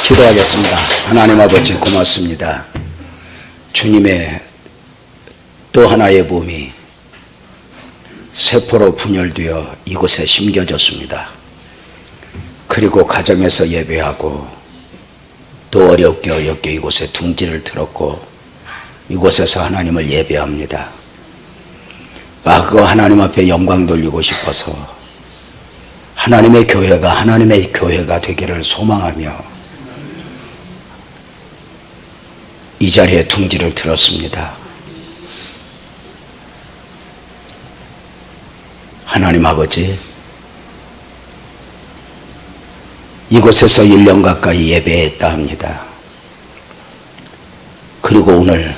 기도하겠습니다. 하나님 아버지 고맙습니다. 주님의 또 하나의 몸이 세포로 분열되어 이곳에 심겨졌습니다. 그리고 가정에서 예배하고 또 어렵게 이곳에 둥지를 틀었고 이곳에서 하나님을 예배합니다. 마그 하나님 앞에 영광 돌리고 싶어서 하나님의 교회가 되기를 소망하며 이 자리에 둥지를 틀었습니다. 하나님 아버지, 이곳에서 1년 가까이 예배했다 합니다. 그리고 오늘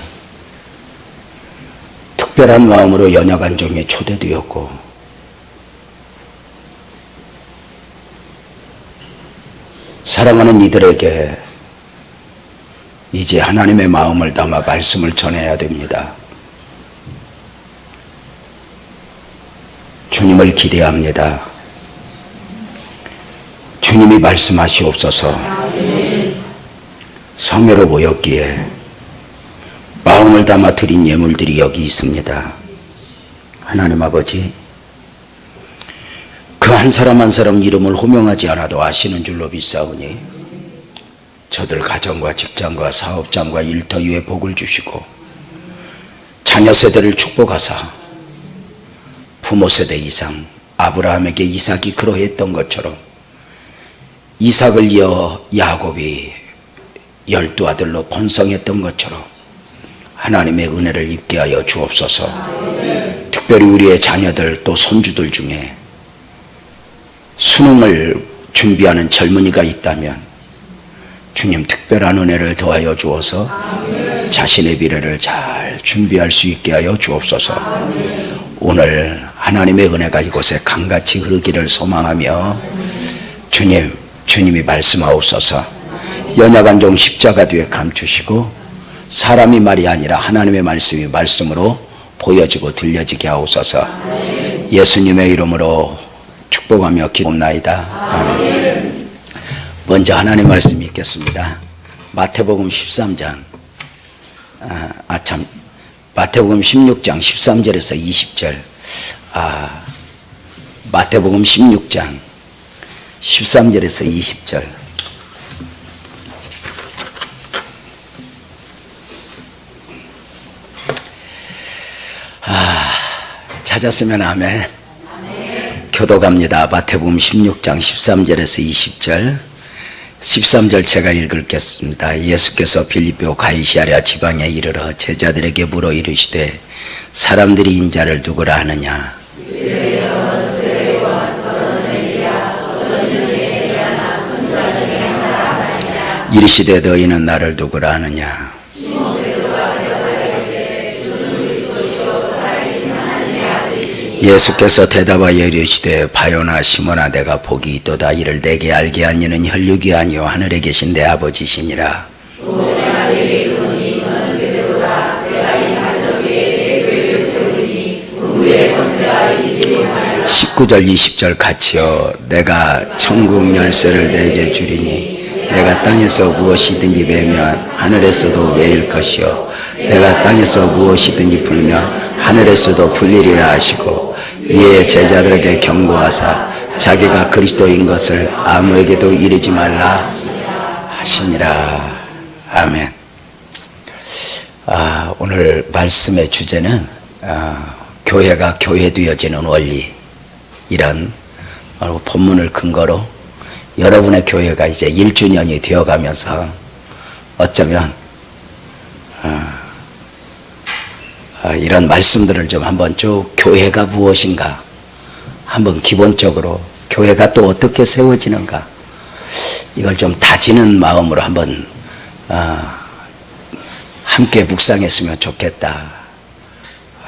특별한 마음으로 연약한종에 초대되었고 사랑하는 이들에게 이제 하나님의 마음을 담아 말씀을 전해야 됩니다. 주님을 기대합니다. 주님이 말씀하시옵소서. 성회로 모였기에 마음을 담아 드린 예물들이 여기 있습니다. 하나님 아버지, 그 한 사람 한 사람 이름을 호명하지 않아도 아시는 줄로 믿사오니 저들 가정과 직장과 사업장과 일터위에 복을 주시고 자녀 세대를 축복하사 부모 세대 이상 아브라함에게 이삭이 그러했던 것처럼 이삭을 이어 야곱이 12아들로 번성했던 것처럼 하나님의 은혜를 입게 하여 주옵소서. 특별히 우리의 자녀들 또 손주들 중에 수능을 준비하는 젊은이가 있다면 주님 특별한 은혜를 더하여 주어서 자신의 미래를 잘 준비할 수 있게 하여 주옵소서. 오늘 하나님의 은혜가 이곳에 강같이 흐르기를 소망하며 주님이 말씀하옵소서. 연약한 종 십자가 뒤에 감추시고 사람이 말이 아니라 하나님의 말씀이 말씀으로 보여지고 들려지게 하옵소서. 예수님의 이름으로 축복하며 기도합나이다. 아멘. 먼저 하나님의 말씀 읽겠습니다. 마태복음 13장 마태복음 16장 13절에서 20절 마태복음 16장 13절에서 20절 찾았으면 아멘. 교도갑니다. 마태복음 16장 13절에서 20절 13절 제가 읽겠습니다. 예수께서 빌립보 가이사랴 지방에 이르러 제자들에게 물어 이르시되 사람들이 인자를 누구라 하느냐? 이르시되 너희는 나를 누구라 하느냐? 예수께서 대답하여 이르시되 바요나 시몬아 내가 복이 있도다. 이를 내게 알게 한 이는 혈육이 아니요 하늘에 계신 내 아버지시니라. 19절 20절 같이요. 내가 천국 열쇠를 내게 주리니 내가 땅에서 무엇이든지 베면 하늘에서도 베일 것이요 내가 땅에서 무엇이든지 풀면 하늘에서도 풀리리라 하시고 이에 제자들에게 경고하사 자기가 그리스도인 것을 아무에게도 이르지 말라 하시니라. 아멘. 오늘 말씀의 주제는 교회가 교회되어지는 원리, 이런 본문을 근거로 여러분의 교회가 이제 1주년이 되어가면서 어쩌면 이런 말씀들을 좀 한번 쭉 교회가 무엇인가, 한번 기본적으로 교회가 또 어떻게 세워지는가, 이걸 좀 다지는 마음으로 한번 함께 묵상했으면 좋겠다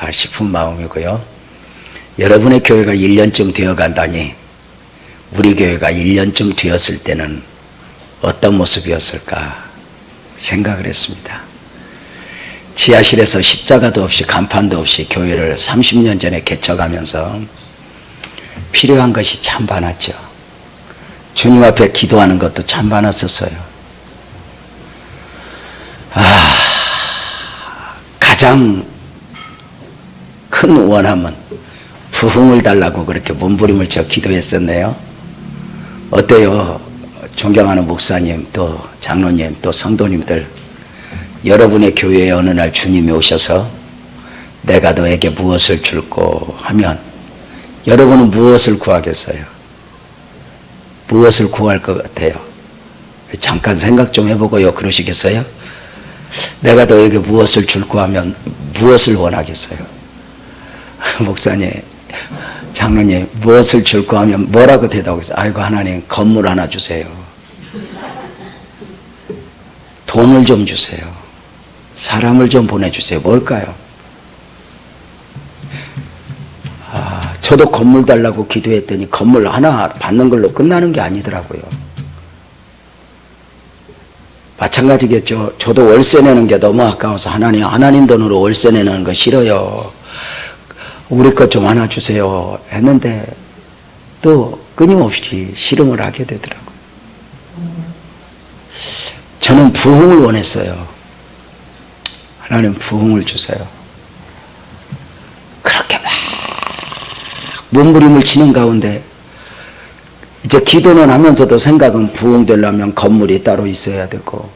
싶은 마음이고요. 여러분의 교회가 1년쯤 되어간다니 우리 교회가 1년쯤 되었을 때는 어떤 모습이었을까 생각을 했습니다. 지하실에서 십자가도 없이 간판도 없이 교회를 30년 전에 개척하면서 필요한 것이 참 많았죠. 주님 앞에 기도하는 것도 참 많았었어요. 가장 큰 원함은 부흥을 달라고 그렇게 몸부림을 쳐 기도했었네요. 어때요? 존경하는 목사님, 또 장로님, 또 성도님들, 여러분의 교회에 어느 날 주님이 오셔서 내가 너에게 무엇을 줄고 하면 여러분은 무엇을 구하겠어요? 무엇을 구할 것 같아요? 잠깐 생각 좀 해보고요. 그러시겠어요? 내가 너에게 무엇을 줄고 하면 무엇을 원하겠어요? 목사님, 장로님, 무엇을 줄고 하면 뭐라고 대답하겠어요? 아이고, 하나님, 건물 하나 주세요. 돈을 좀 주세요. 사람을 좀 보내주세요. 뭘까요? 저도 건물 달라고 기도했더니 건물 하나 받는 걸로 끝나는 게 아니더라고요. 마찬가지겠죠. 저도 월세 내는 게 너무 아까워서 하나님 돈으로 월세 내는 거 싫어요. 우리 것 좀 하나 주세요 했는데 또 끊임없이 실험을 하게 되더라고요. 저는 부흥을 원했어요. 하나님 부흥을 주세요. 그렇게 막 몸부림을 치는 가운데 이제 기도는 하면서도 생각은 부흥되려면 건물이 따로 있어야 되고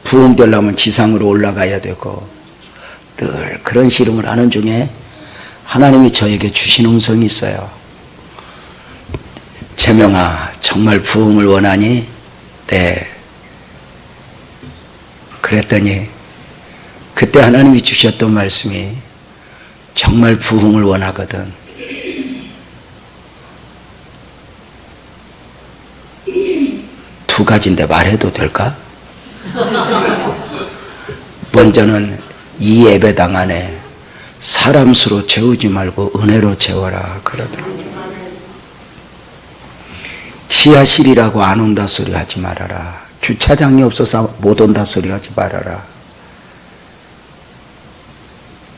부흥되려면 지상으로 올라가야 되고 늘 그런 실험을 하는 중에 하나님이 저에게 주신 음성이 있어요. 재명아, 정말 부흥을 원하니? 네. 그랬더니 그때 하나님이 주셨던 말씀이 정말 부흥을 원하거든. 두 가지인데 말해도 될까? 먼저는 이 예배당 안에 사람 수로 채우지 말고 은혜로 채워라 그러더라고요. 지하실이라고 안 온다 소리 하지 말아라. 주차장이 없어서 못 온다 소리 하지 말아라.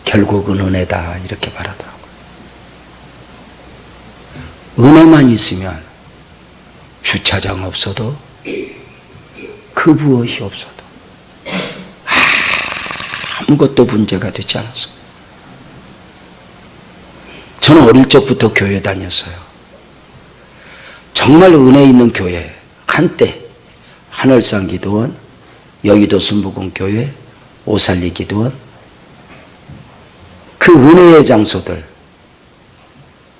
결국은 은혜다 이렇게 말하더라고요. 은혜만 있으면 주차장 없어도 그 무엇이 없어도 아무것도 문제가 되지 않았어요. 저는 어릴 적부터 교회 다녔어요. 정말 은혜 있는 교회, 한때 하늘산 기도원, 여의도 순복음교회, 오살리 기도원, 그 은혜의 장소들,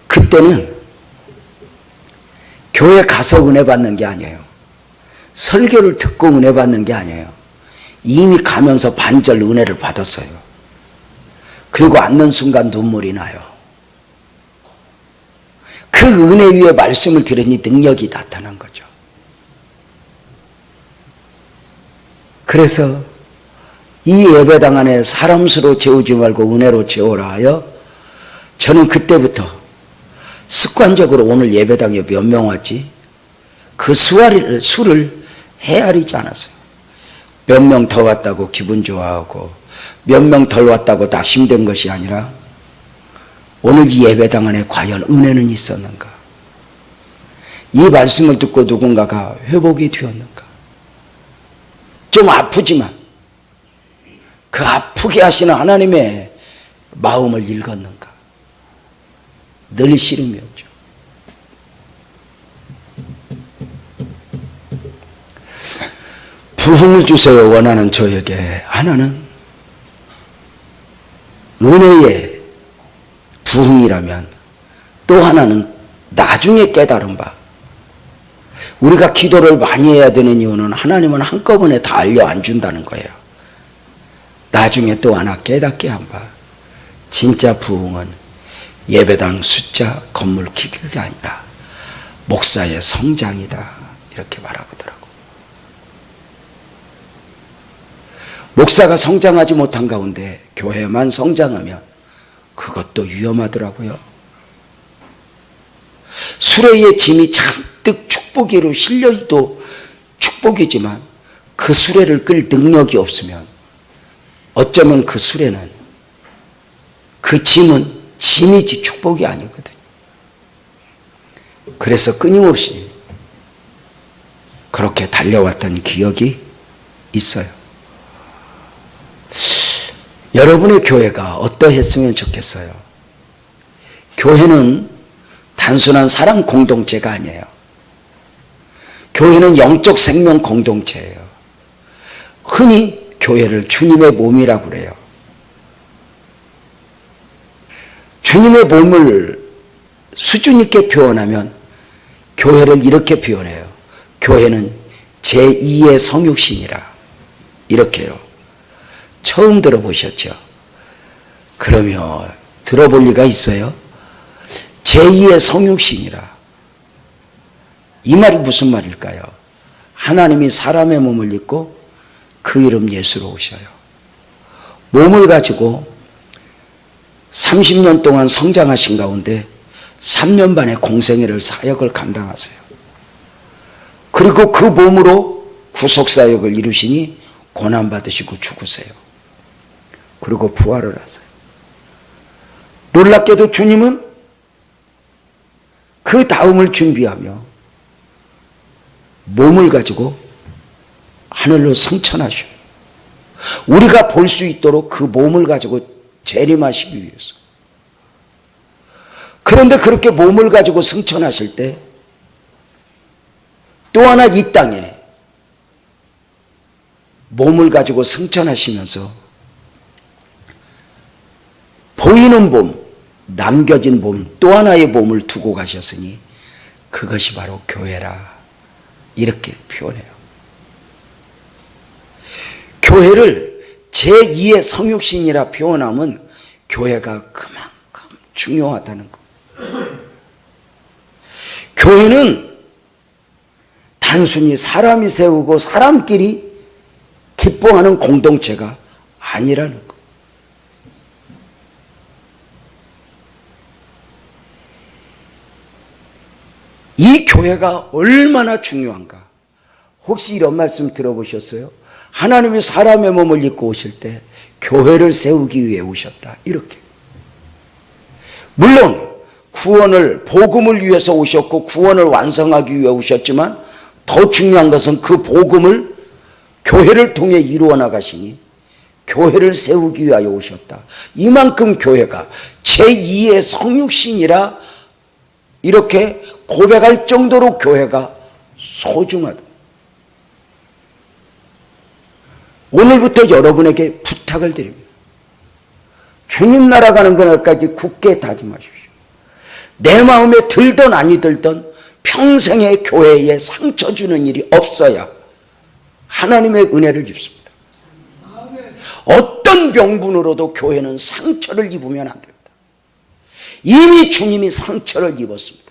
그때는 교회 가서 은혜 받는 게 아니에요. 설교를 듣고 은혜 받는 게 아니에요. 이미 가면서 반절 은혜를 받았어요. 그리고 앉는 순간 눈물이 나요. 그 은혜 위에 말씀을 들으니 능력이 나타난 거죠. 그래서 이 예배당 안에 사람 수로 채우지 말고 은혜로 채우라 하여 저는 그때부터 습관적으로 오늘 예배당에 몇 명 왔지? 그 수를 헤아리지 않았어요. 몇 명 더 왔다고 기분 좋아하고 몇 명 덜 왔다고 낙심된 것이 아니라 오늘 이 예배당 안에 과연 은혜는 있었는가? 이 말씀을 듣고 누군가가 회복이 되었는가? 좀 아프지만 그 아프게 하시는 하나님의 마음을 읽었는가? 늘 씨름이었죠. 부흥을 주세요 원하는 저에게 하나는 은혜의 부흥이라면 또 하나는 나중에 깨달은 바, 우리가 기도를 많이 해야 되는 이유는 하나님은 한꺼번에 다 알려 안 준다는 거예요. 나중에 또 하나 깨닫게 한 바, 진짜 부흥은 예배당 숫자, 건물 기기가 아니라 목사의 성장이다 이렇게 말하더라고. 목사가 성장하지 못한 가운데 교회만 성장하면 그것도 위험하더라고요. 수레의 짐이 잔뜩 축복이로 실려도 축복이지만 그 수레를 끌 능력이 없으면 어쩌면 그 수레는, 그 짐은 짐이지 축복이 아니거든요. 그래서 끊임없이 그렇게 달려왔던 기억이 있어요. 여러분의 교회가 어떠했으면 좋겠어요? 교회는 단순한 사람 공동체가 아니에요. 교회는 영적 생명 공동체예요. 흔히 교회를 주님의 몸이라고 그래요. 주님의 몸을 수준 있게 표현하면 교회를 이렇게 표현해요. 교회는 제2의 성육신이라. 이렇게요. 처음 들어보셨죠? 그러면 들어볼 리가 있어요? 제2의 성육신이라. 이 말이 무슨 말일까요? 하나님이 사람의 몸을 입고 그 이름 예수로 오셔요. 몸을 가지고 30년 동안 성장하신 가운데 3년 반의 공생애를 사역을 감당하세요. 그리고 그 몸으로 구속사역을 이루시니 고난받으시고 죽으세요. 그리고 부활을 하세요. 놀랍게도 주님은 그 다음을 준비하며 몸을 가지고 하늘로 승천하셔요. 우리가 볼 수 있도록 그 몸을 가지고 재림하시기 위해서. 그런데 그렇게 몸을 가지고 승천하실 때 또 하나 이 땅에 몸을 가지고 승천하시면서 보이는 몸, 남겨진 몸, 또 하나의 몸을 두고 가셨으니 그것이 바로 교회라. 이렇게 표현해요. 교회를 제2의 성육신이라 표현하면 교회가 그만큼 중요하다는 것. 교회는 단순히 사람이 세우고 사람끼리 기뻐하는 공동체가 아니라는 것. 이 교회가 얼마나 중요한가. 혹시 이런 말씀 들어보셨어요? 하나님이 사람의 몸을 입고 오실 때 교회를 세우기 위해 오셨다. 이렇게. 물론 구원을, 복음을 위해서 오셨고 구원을 완성하기 위해 오셨지만 더 중요한 것은 그 복음을 교회를 통해 이루어 나가시니 교회를 세우기 위하여 오셨다. 이만큼 교회가 제2의 성육신이라 이렇게 고백할 정도로 교회가 소중하다. 오늘부터 여러분에게 부탁을 드립니다. 주님 나라 가는 그날까지 굳게 다짐하십시오. 내 마음에 들던 아니 들던 평생의 교회에 상처 주는 일이 없어야 하나님의 은혜를 입습니다. 어떤 명분으로도 교회는 상처를 입으면 안 됩니다. 이미 주님이 상처를 입었습니다.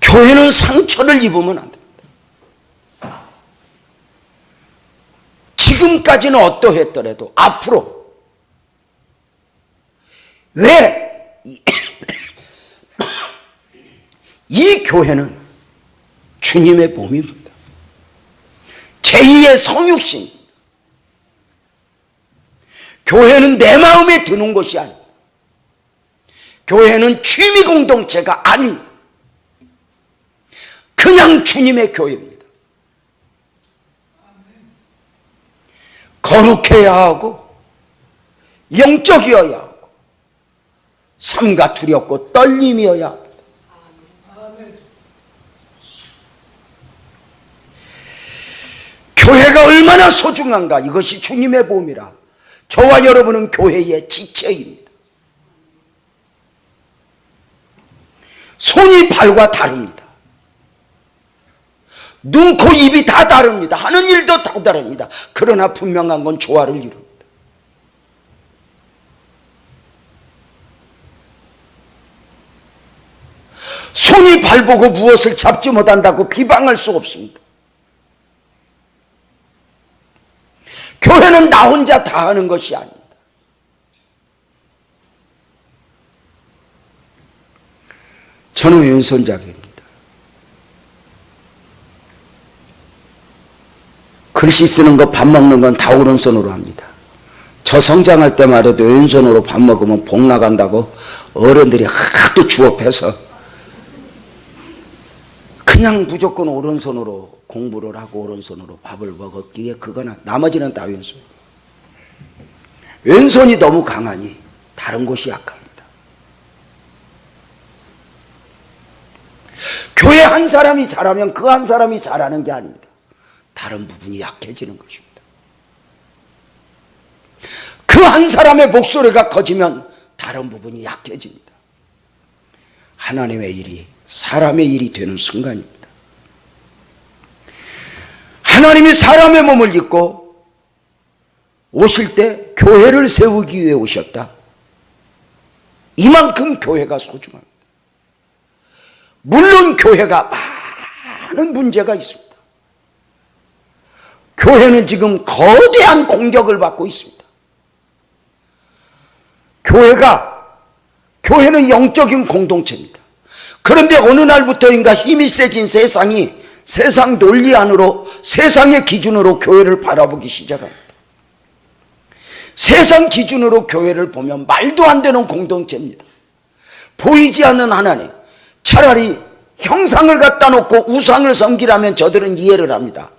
교회는 상처를 입으면 안 됩니다. 지금까지는 어떠했더라도 앞으로 왜 이 교회는 주님의 몸입니다. 제2의 성육신입니다. 교회는 내 마음에 드는 것이 아닙니다. 교회는 취미 공동체가 아닙니다. 그냥 주님의 교회입니다. 거룩해야 하고 영적이어야 하고 삼가 두렵고 떨림이어야 합니다. 교회가 얼마나 소중한가. 이것이 주님의 몸이라. 저와 여러분은 교회의 지체입니다. 손이 발과 다릅니다. 눈, 코, 입이 다 다릅니다. 하는 일도 다 다릅니다. 그러나 분명한 건 조화를 이룹니다. 손이 발 보고 무엇을 잡지 못한다고 비방할 수 없습니다. 교회는 나 혼자 다 하는 것이 아닙니다. 저는 왼손잡이입니다. 글씨 쓰는 거, 밥 먹는 건 다 오른손으로 합니다. 저 성장할 때마다 왼손으로 밥 먹으면 복 나간다고 어른들이 하도 주업해서 그냥 무조건 오른손으로 공부를 하고 오른손으로 밥을 먹었기에 그거나 나머지는 다 왼손. 왼손이 너무 강하니 다른 곳이 약합니다. 교회 한 사람이 잘하면 그 한 사람이 잘하는 게 아닙니다. 다른 부분이 약해지는 것입니다. 그 한 사람의 목소리가 커지면 다른 부분이 약해집니다. 하나님의 일이 사람의 일이 되는 순간입니다. 하나님이 사람의 몸을 입고 오실 때 교회를 세우기 위해 오셨다. 이만큼 교회가 소중합니다. 물론 교회가 많은 문제가 있습니다. 교회는 지금 거대한 공격을 받고 있습니다. 교회는 영적인 공동체입니다. 그런데 어느 날부터인가 힘이 세진 세상이 세상 논리 안으로 세상의 기준으로 교회를 바라보기 시작합니다. 세상 기준으로 교회를 보면 말도 안 되는 공동체입니다. 보이지 않는 하나님, 차라리 형상을 갖다 놓고 우상을 섬기라면 저들은 이해를 합니다.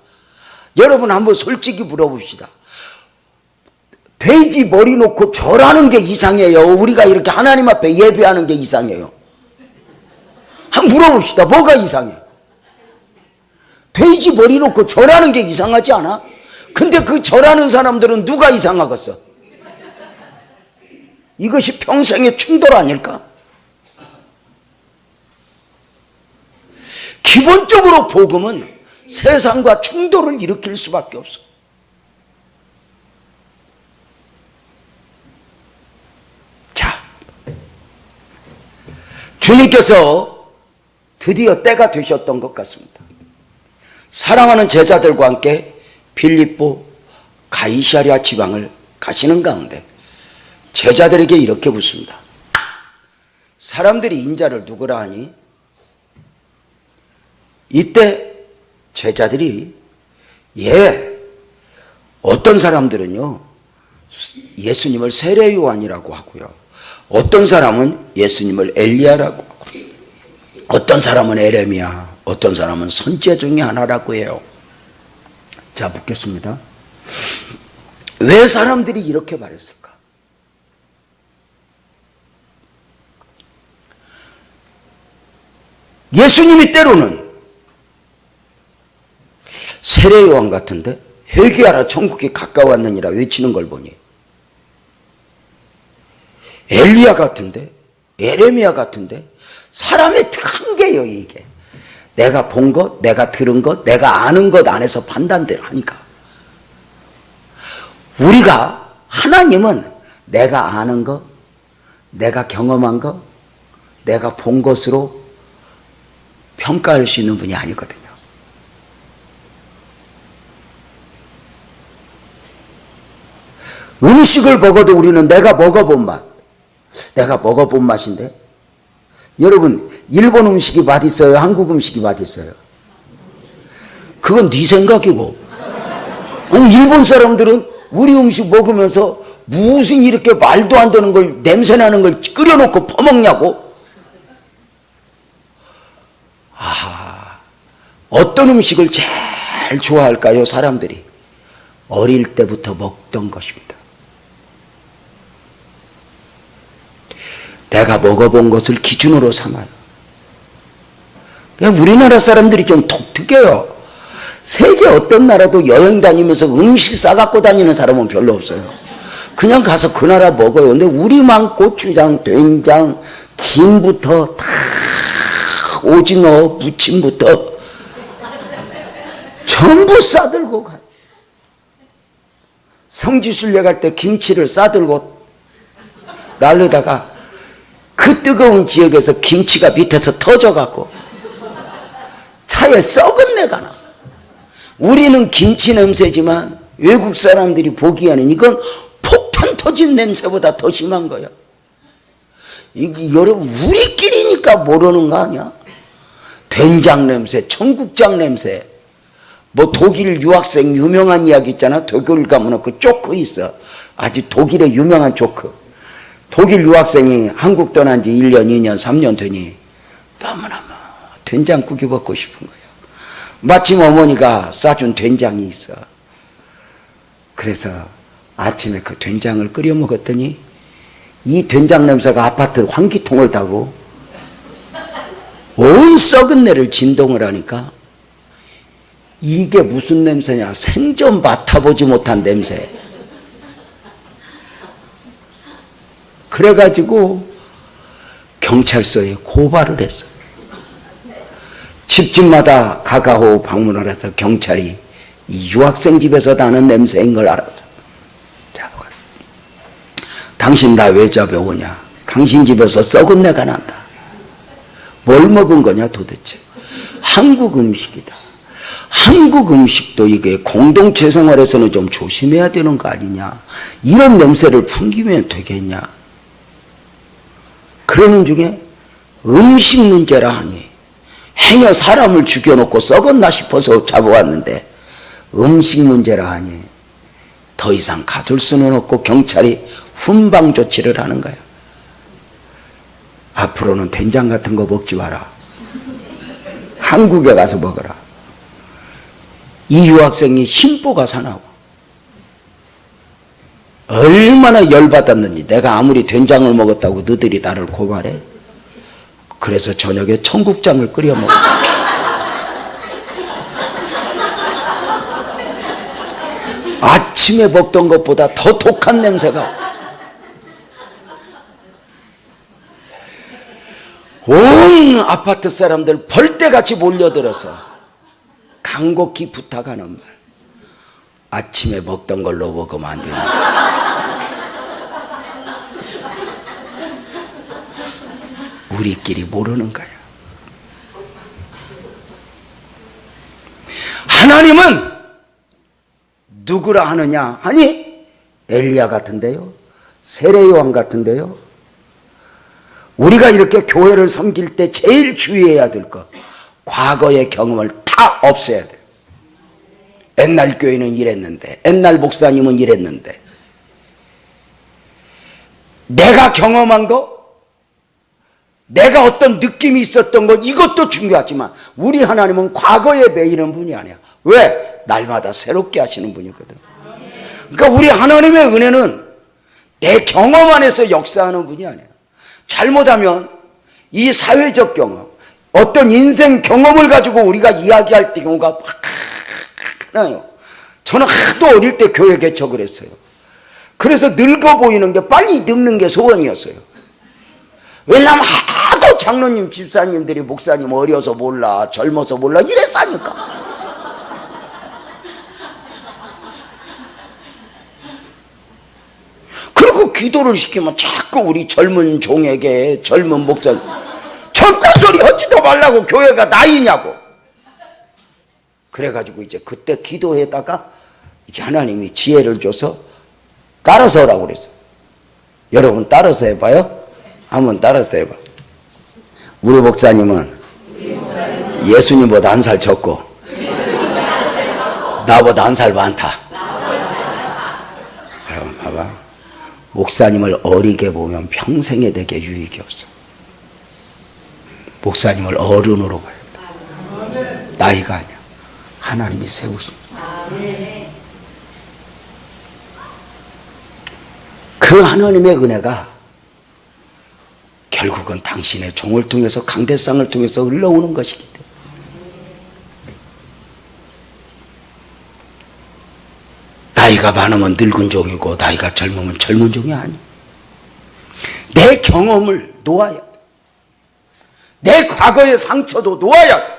여러분 한번 솔직히 물어봅시다. 돼지 머리 놓고 절하는 게 이상해요? 우리가 이렇게 하나님 앞에 예배하는 게 이상해요? 한번 물어봅시다. 뭐가 이상해? 돼지 머리 놓고 절하는 게 이상하지 않아? 근데 그 절하는 사람들은 누가 이상하겠어? 이것이 평생의 충돌 아닐까? 기본적으로 복음은 세상과 충돌을 일으킬 수밖에 없어. 자, 주님께서 드디어 때가 되셨던 것 같습니다. 사랑하는 제자들과 함께 빌립보 가이사랴 지방을 가시는 가운데 제자들에게 이렇게 묻습니다. 사람들이 인자를 누구라 하니? 이때 제자들이 어떤 사람들은요 예수님을 세례 요한이라고 하고요, 어떤 사람은 예수님을 엘리야라고 하고, 어떤 사람은 에레미야, 어떤 사람은 선지자 중에 하나라고 해요. 자, 묻겠습니다. 왜 사람들이 이렇게 말했을까? 예수님이 때로는 세례 요한 같은데 회개하라 천국이 가까웠느니라 외치는 걸 보니, 엘리야 같은데, 에레미야 같은데, 사람의 한계예요 이게. 내가 본 것, 내가 들은 것, 내가 아는 것 안에서 판단대로 하니까. 우리가, 하나님은 내가 아는 것, 내가 경험한 것, 내가 본 것으로 평가할 수 있는 분이 아니거든요. 음식을 먹어도 우리는 내가 먹어본 맛, 내가 먹어본 맛인데, 여러분 일본 음식이 맛있어요? 한국 음식이 맛있어요? 그건 네 생각이고. 아니, 일본 사람들은 우리 음식 먹으면서 무슨 이렇게 말도 안 되는 걸, 냄새나는 걸 끓여놓고 퍼먹냐고? 아하, 어떤 음식을 제일 좋아할까요? 사람들이 어릴 때부터 먹던 것입니다. 내가 먹어본 것을 기준으로 삼아요. 우리나라 사람들이 좀 독특해요. 세계 어떤 나라도 여행 다니면서 음식 싸갖고 다니는 사람은 별로 없어요. 그냥 가서 그 나라 먹어요. 근데 우리만 고추장, 된장, 김부터 다 오징어, 무침부터 전부 싸들고 가요. 성지순례 갈 때 김치를 싸들고 날르다가 그 뜨거운 지역에서 김치가 밑에서 터져갖고 차에 썩은 내가 나. 우리는 김치 냄새지만 외국 사람들이 보기에는 이건 폭탄 터진 냄새보다 더 심한 거야. 이게 여러분 우리끼리니까 모르는 거 아니야? 된장 냄새, 청국장 냄새. 뭐 독일 유학생 유명한 이야기 있잖아. 독일 가면 그 조크 있어. 아주 독일의 유명한 조크. 독일 유학생이 한국 떠난 지 1년, 2년, 3년 되니 너무너무 된장국이 먹고 싶은 거예요. 마침 어머니가 싸준 된장이 있어. 그래서 아침에 그 된장을 끓여 먹었더니 이 된장 냄새가 아파트 환기통을 타고 온 썩은 내를 진동을 하니까 이게 무슨 냄새냐? 생전 맡아보지 못한 냄새. 그래가지고 경찰서에 고발을 했어. 집집마다 가가호 방문을 해서 경찰이 이 유학생 집에서 나는 냄새인 걸 알았어. 잡아갔어. 당신 나 왜 잡아오냐? 당신 집에서 썩은 내가 난다. 뭘 먹은 거냐 도대체? 한국 음식이다. 한국 음식도 이게 공동체 생활에서는 좀 조심해야 되는 거 아니냐? 이런 냄새를 풍기면 되겠냐? 그러는 중에 음식 문제라 하니 행여 사람을 죽여놓고 썩었나 싶어서 잡아왔는데 음식 문제라 하니 더 이상 가둘 수는 없고 경찰이 훈방 조치를 하는 거야. 앞으로는 된장 같은 거 먹지 마라. 한국에 가서 먹어라. 이 유학생이 심보가 사나워. 얼마나 열받았는지. 내가 아무리 된장을 먹었다고 너희들이 나를 고발해? 그래서 저녁에 청국장을 끓여 먹어. 아침에 먹던 것보다 더 독한 냄새가. 온 아파트 사람들 벌떼같이 몰려들어서 간곡히 부탁하는 말. 아침에 먹던 걸로 먹으면 안 되나? 우리끼리 모르는 거야. 하나님은 누구라 하느냐 하니 엘리야 같은데요, 세례요한 같은데요. 우리가 이렇게 교회를 섬길 때 제일 주의해야 될 것, 과거의 경험을 다 없애야 돼요. 옛날 교회는 이랬는데, 옛날 목사님은 이랬는데, 내가 경험한 거, 내가 어떤 느낌이 있었던 것, 이것도 중요하지만 우리 하나님은 과거에 매이는 분이 아니야. 왜? 날마다 새롭게 하시는 분이거든. 그러니까 우리 하나님의 은혜는 내 경험 안에서 역사하는 분이 아니야. 잘못하면 이 사회적 경험, 어떤 인생 경험을 가지고 우리가 이야기할 때 경우가 많아요. 저는 하도 어릴 때 교회 개척을 했어요. 그래서 늙어 보이는 게, 빨리 늙는 게 소원이었어요. 왜냐하면 하도 장로님, 집사님들이 목사님 어려서 몰라, 젊어서 몰라 이랬으니까. 그리고 기도를 시키면 자꾸 우리 젊은 종에게, 젊은 목사, 젊다 소리 하지도 말라고, 교회가 나이냐고. 그래가지고 이제 그때 기도에다가 이제 하나님이 지혜를 줘서 따라서 오라고 그랬어. 여러분 따라서 해봐요. 한번 따라서 해봐. 우리 목사님은 예수님보다 한 살 적고 나보다 한 살 많다. 그럼 봐봐. 목사님을 어리게 보면 평생에 되게 유익이 없어. 목사님을 어른으로 봐야 돼. 나이가 아니야. 하나님이 세우신. 그 하나님의 은혜가 결국은 당신의 종을 통해서, 강대상을 통해서 흘러오는 것이기 때문에. 나이가 많으면 늙은 종이고 나이가 젊으면 젊은 종이 아니야. 내 경험을 놓아야 돼. 내 과거의 상처도 놓아야 돼.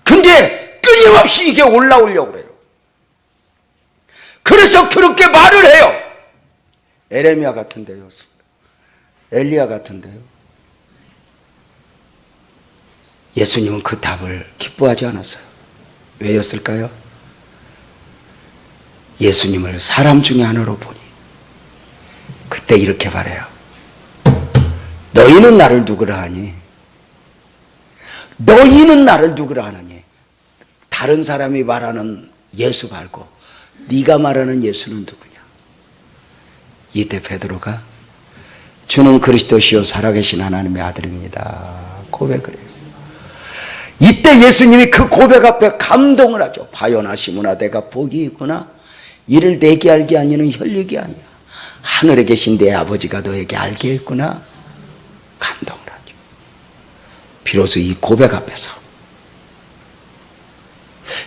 근데 끊임없이 이게 올라오려고 그래요. 그래서 그렇게 말을 해요. 에레미야 같은데요, 엘리야 같은데요. 예수님은 그 답을 기뻐하지 않았어요. 왜였을까요? 예수님을 사람 중에 하나로 보니 그때 이렇게 말해요. 너희는 나를 누구라 하니? 너희는 나를 누구라 하느니? 다른 사람이 말하는 예수 말고 네가 말하는 예수는 누구냐? 이때 베드로가 주는 그리스도시요 살아계신 하나님의 아들입니다. 고백을 해요. 이때 예수님이 그 고백 앞에 감동을 하죠. 바요나 시므나 내가 복이 있구나. 이를 내게 알게 하니는 혈육이 아니야. 하늘에 계신 내 아버지가 너에게 알게 했구나. 감동을 하죠. 비로소 이 고백 앞에서,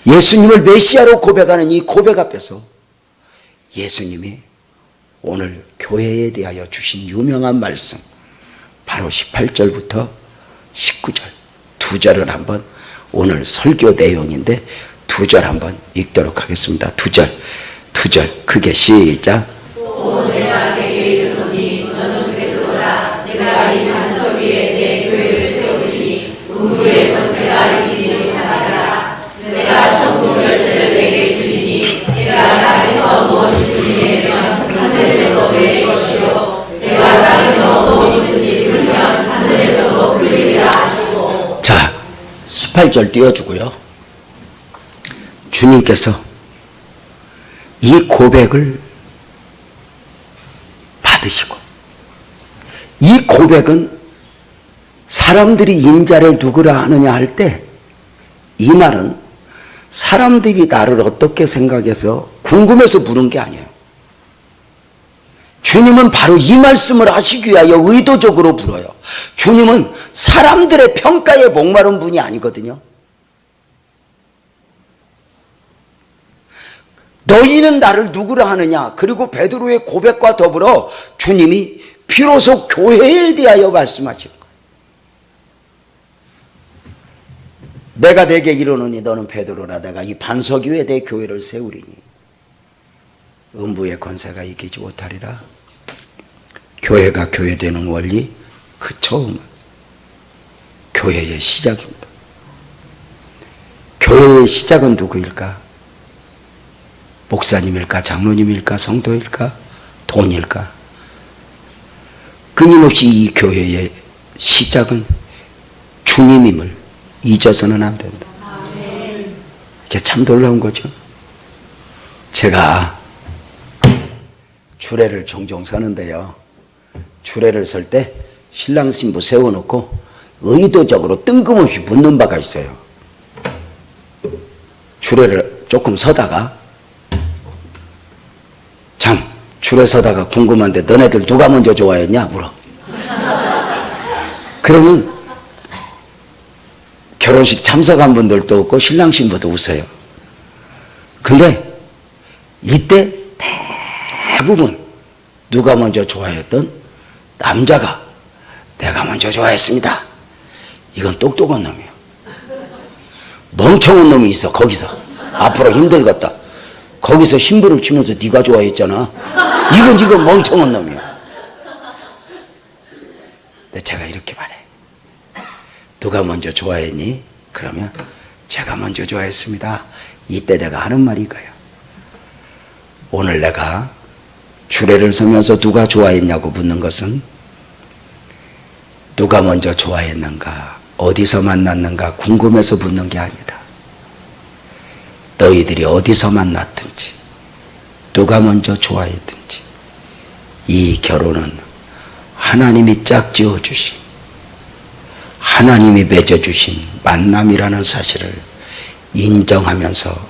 예수님을 메시아로 고백하는 이 고백 앞에서 예수님이 오늘 교회에 대하여 주신 유명한 말씀, 바로 18절부터 19절 두 절을 한번, 오늘 설교 내용인데 두 절 한번 읽도록 하겠습니다. 두 절 크게 시작. 또 내가 내게 이르노니 너는 베드로라. 내가 이 반석 위에 내 교회를 세우리니 음부의 권세가 이기지 못하리라. 내가 천국 열쇠를 내게 주리니 내가 땅에서 무엇이든지 내면 하늘에서도 내 것이요 내가 땅에서 무엇이든지 풀면 하늘에서도 풀리리라 하시고. 자, 18절 띄워주고요. 주님께서 이 고백을 받으시고, 이 고백은 사람들이 인자를 누구라 하느냐 할 때, 이 말은 사람들이 나를 어떻게 생각해서 궁금해서 물은 게 아니에요. 주님은 바로 이 말씀을 하시기 위하여 의도적으로 물어요. 주님은 사람들의 평가에 목마른 분이 아니거든요. 너희는 나를 누구라 하느냐, 그리고 베드로의 고백과 더불어 주님이 비로소 교회에 대하여 말씀하시는 거예요. 내가 내게 이르노니 너는 베드로라. 내가 이 반석 위에 내 교회를 세우리니 음부의 권세가 이기지 못하리라. 교회가 교회되는 원리, 그 처음은 교회의 시작입니다. 교회의 시작은 누구일까? 목사님일까? 장로님일까? 성도일까? 돈일까? 끊임없이 이 교회의 시작은 주님임을 잊어서는 안 된다. 이게 참 놀라운 거죠. 제가 주례를 종종 서는데요, 주례를 설 때 신랑 신부 세워놓고 의도적으로 뜬금없이 묻는 바가 있어요. 주례를 조금 서다가, 참 줄에 서다가 궁금한데 너네들 누가 먼저 좋아했냐 물어. 그러면 결혼식 참석한 분들도 없고 신랑 신부도 웃어요. 근데 이때 대부분 누가 먼저 좋아했던 남자가 내가 먼저 좋아했습니다. 이건 똑똑한 놈이에요. 멍청한 놈이 있어. 거기서 앞으로 힘들겠다. 거기서 신부를 치면서 네가 좋아했잖아. 이건 지금 멍청한 놈이야. 근데 제가 이렇게 말해. 누가 먼저 좋아했니? 그러면 제가 먼저 좋아했습니다. 이때 내가 하는 말이 이거예요. 오늘 내가 주례를 서면서 누가 좋아했냐고 묻는 것은 누가 먼저 좋아했는가, 어디서 만났는가 궁금해서 묻는 게 아니다. 너희들이 어디서 만났든지 누가 먼저 좋아했든지 이 결혼은 하나님이 짝지어 주신, 하나님이 맺어주신 만남이라는 사실을 인정하면서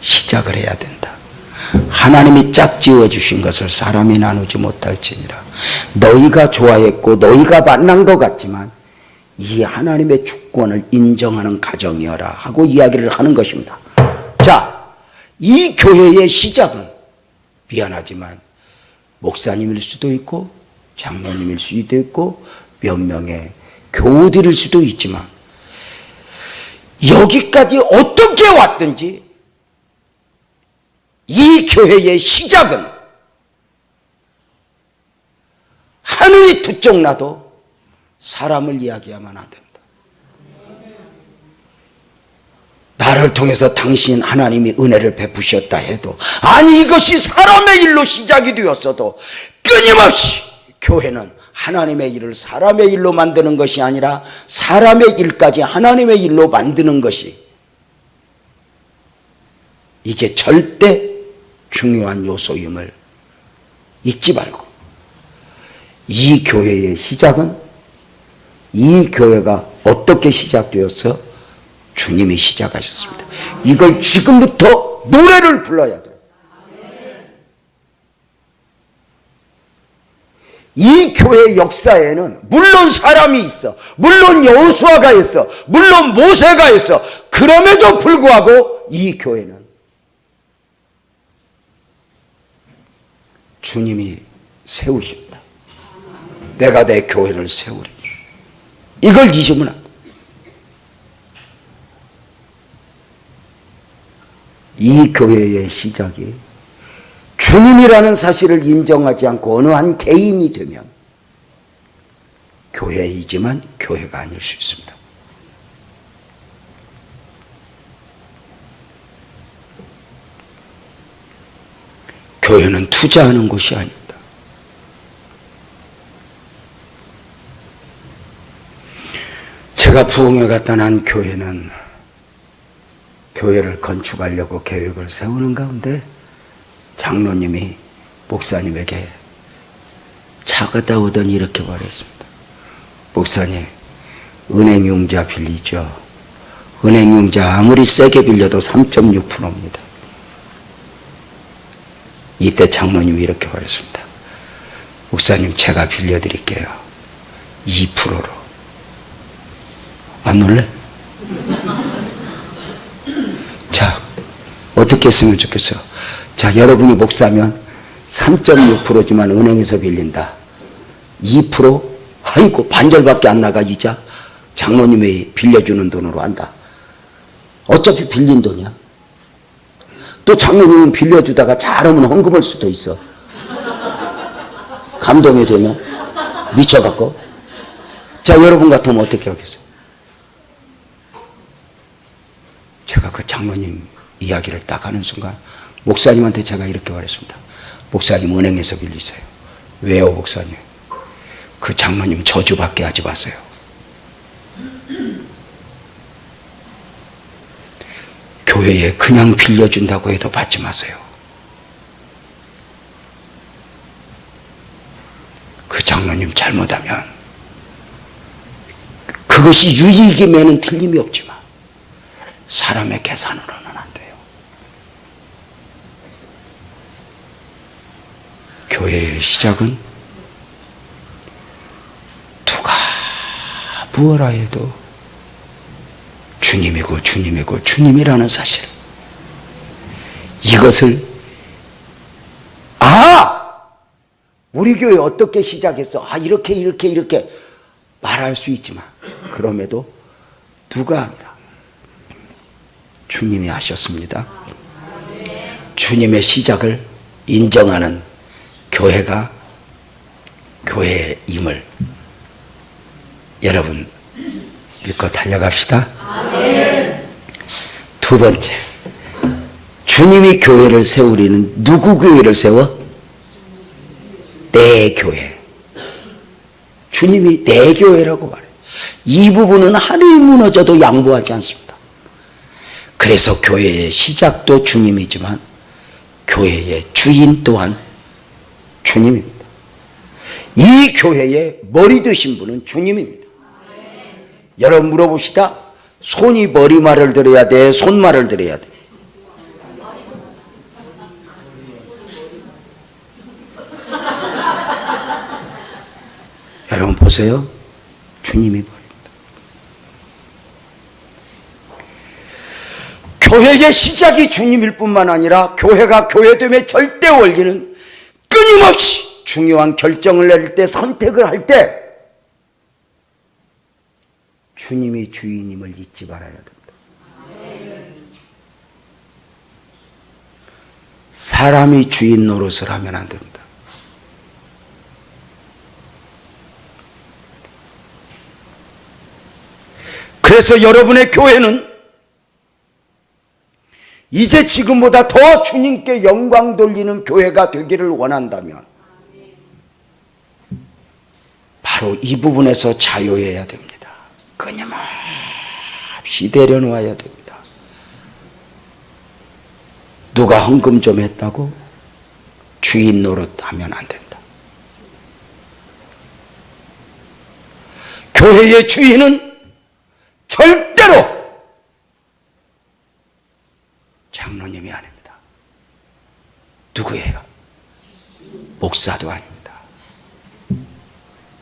시작을 해야 된다. 하나님이 짝지어 주신 것을 사람이 나누지 못할지니라. 너희가 좋아했고 너희가 만난 것 같지만 이 하나님의 주권을 인정하는 가정이어라 하고 이야기를 하는 것입니다. 자, 이 교회의 시작은 미안하지만 목사님일 수도 있고 장로님일 수도 있고 몇 명의 교우들일 수도 있지만 여기까지 어떻게 왔든지 이 교회의 시작은 하늘이 두쪽 나도 사람을 이야기하면 안 됩니다. 나를 통해서 당신 하나님이 은혜를 베푸셨다 해도, 아니 이것이 사람의 일로 시작이 되었어도 끊임없이 교회는 하나님의 일을 사람의 일로 만드는 것이 아니라 사람의 일까지 하나님의 일로 만드는 것이, 이게 절대 중요한 요소임을 잊지 말고 이 교회의 시작은, 이 교회가 어떻게 시작되었어? 주님이 시작하셨습니다. 이걸 지금부터 노래를 불러야 돼요. 이 교회 역사에는 물론 사람이 있어, 물론 여호수아가 있어, 물론 모세가 있어. 그럼에도 불구하고 이 교회는 주님이 세우십니다. 내가 내 교회를 세우리. 이걸 잊으면 안 돼. 이 교회의 시작이 주님이라는 사실을 인정하지 않고 어느 한 개인이 되면 교회이지만 교회가 아닐 수 있습니다. 교회는 투자하는 곳이 아닙니다. 제가 부흥회 갔다 난 교회는 교회를 건축하려고 계획을 세우는 가운데 장로님이 목사님에게 차 갔다 오더니 이렇게 말했습니다. 목사님, 은행융자 빌리죠. 은행융자 아무리 세게 빌려도 3.6%입니다. 이때 장로님이 이렇게 말했습니다. 목사님, 제가 빌려드릴게요. 2%로. 안 놀래? 자, 어떻게 했으면 좋겠어요? 자, 여러분이 목사면 3.6%지만 은행에서 빌린다. 2%? 아이고, 반절밖에 안 나가, 이자. 장로님이 빌려주는 돈으로 한다. 어차피 빌린 돈이야. 또 장로님은 빌려주다가 잘하면 헌금할 수도 있어. 감동이 되면 미쳐갖고. 자, 여러분 같으면 어떻게 하겠어요? 제가 그 장로님 이야기를 딱 하는 순간 목사님한테 제가 이렇게 말했습니다. 목사님, 은행에서 빌리세요. 왜요, 목사님? 그 장로님 저주받게 하지 마세요. 교회에 그냥 빌려준다고 해도 받지 마세요. 그 장로님 잘못하면 그것이 유익임에는 틀림이 없지만 사람의 계산으로는 안 돼요. 교회의 시작은 누가 무엇라 해도 주님이고 주님이고 주님이라는 사실, 이것을 우리 교회 어떻게 시작했어? 이렇게 말할 수 있지만 그럼에도 누가 아니라 주님이 하셨습니다. 주님의 시작을 인정하는 교회가 교회임을 여러분 믿고 달려갑시다. 두 번째, 주님이 교회를 세우리는 누구 교회를 세워? 내 교회. 주님이 내 교회라고 말해요. 이 부분은 하늘이 무너져도 양보하지 않습니다. 그래서 교회의 시작도 주님이지만 교회의 주인 또한 주님입니다. 이 교회의 머리 되신 분은 주님입니다. 여러분 물어봅시다. 손이 머리말을 들어야 돼? 손말을 들어야 돼? 여러분 보세요. 주님이 머리입니다. 교회의 시작이 주님일 뿐만 아니라 교회가 교회됨의 절대 원리는 끊임없이 중요한 결정을 내릴 때, 선택을 할 때 주님이 주인임을 잊지 말아야 됩니다. 사람이 주인 노릇을 하면 안 됩니다. 그래서 여러분의 교회는 이제 지금보다 더 주님께 영광 돌리는 교회가 되기를 원한다면 바로 이 부분에서 자유해야 됩니다. 끊임없이 내려놓아야 됩니다. 누가 헌금 좀 했다고 주인 노릇하면 안 된다. 교회의 주인은 절대로 장로님이 아닙니다. 누구예요? 목사도 아닙니다.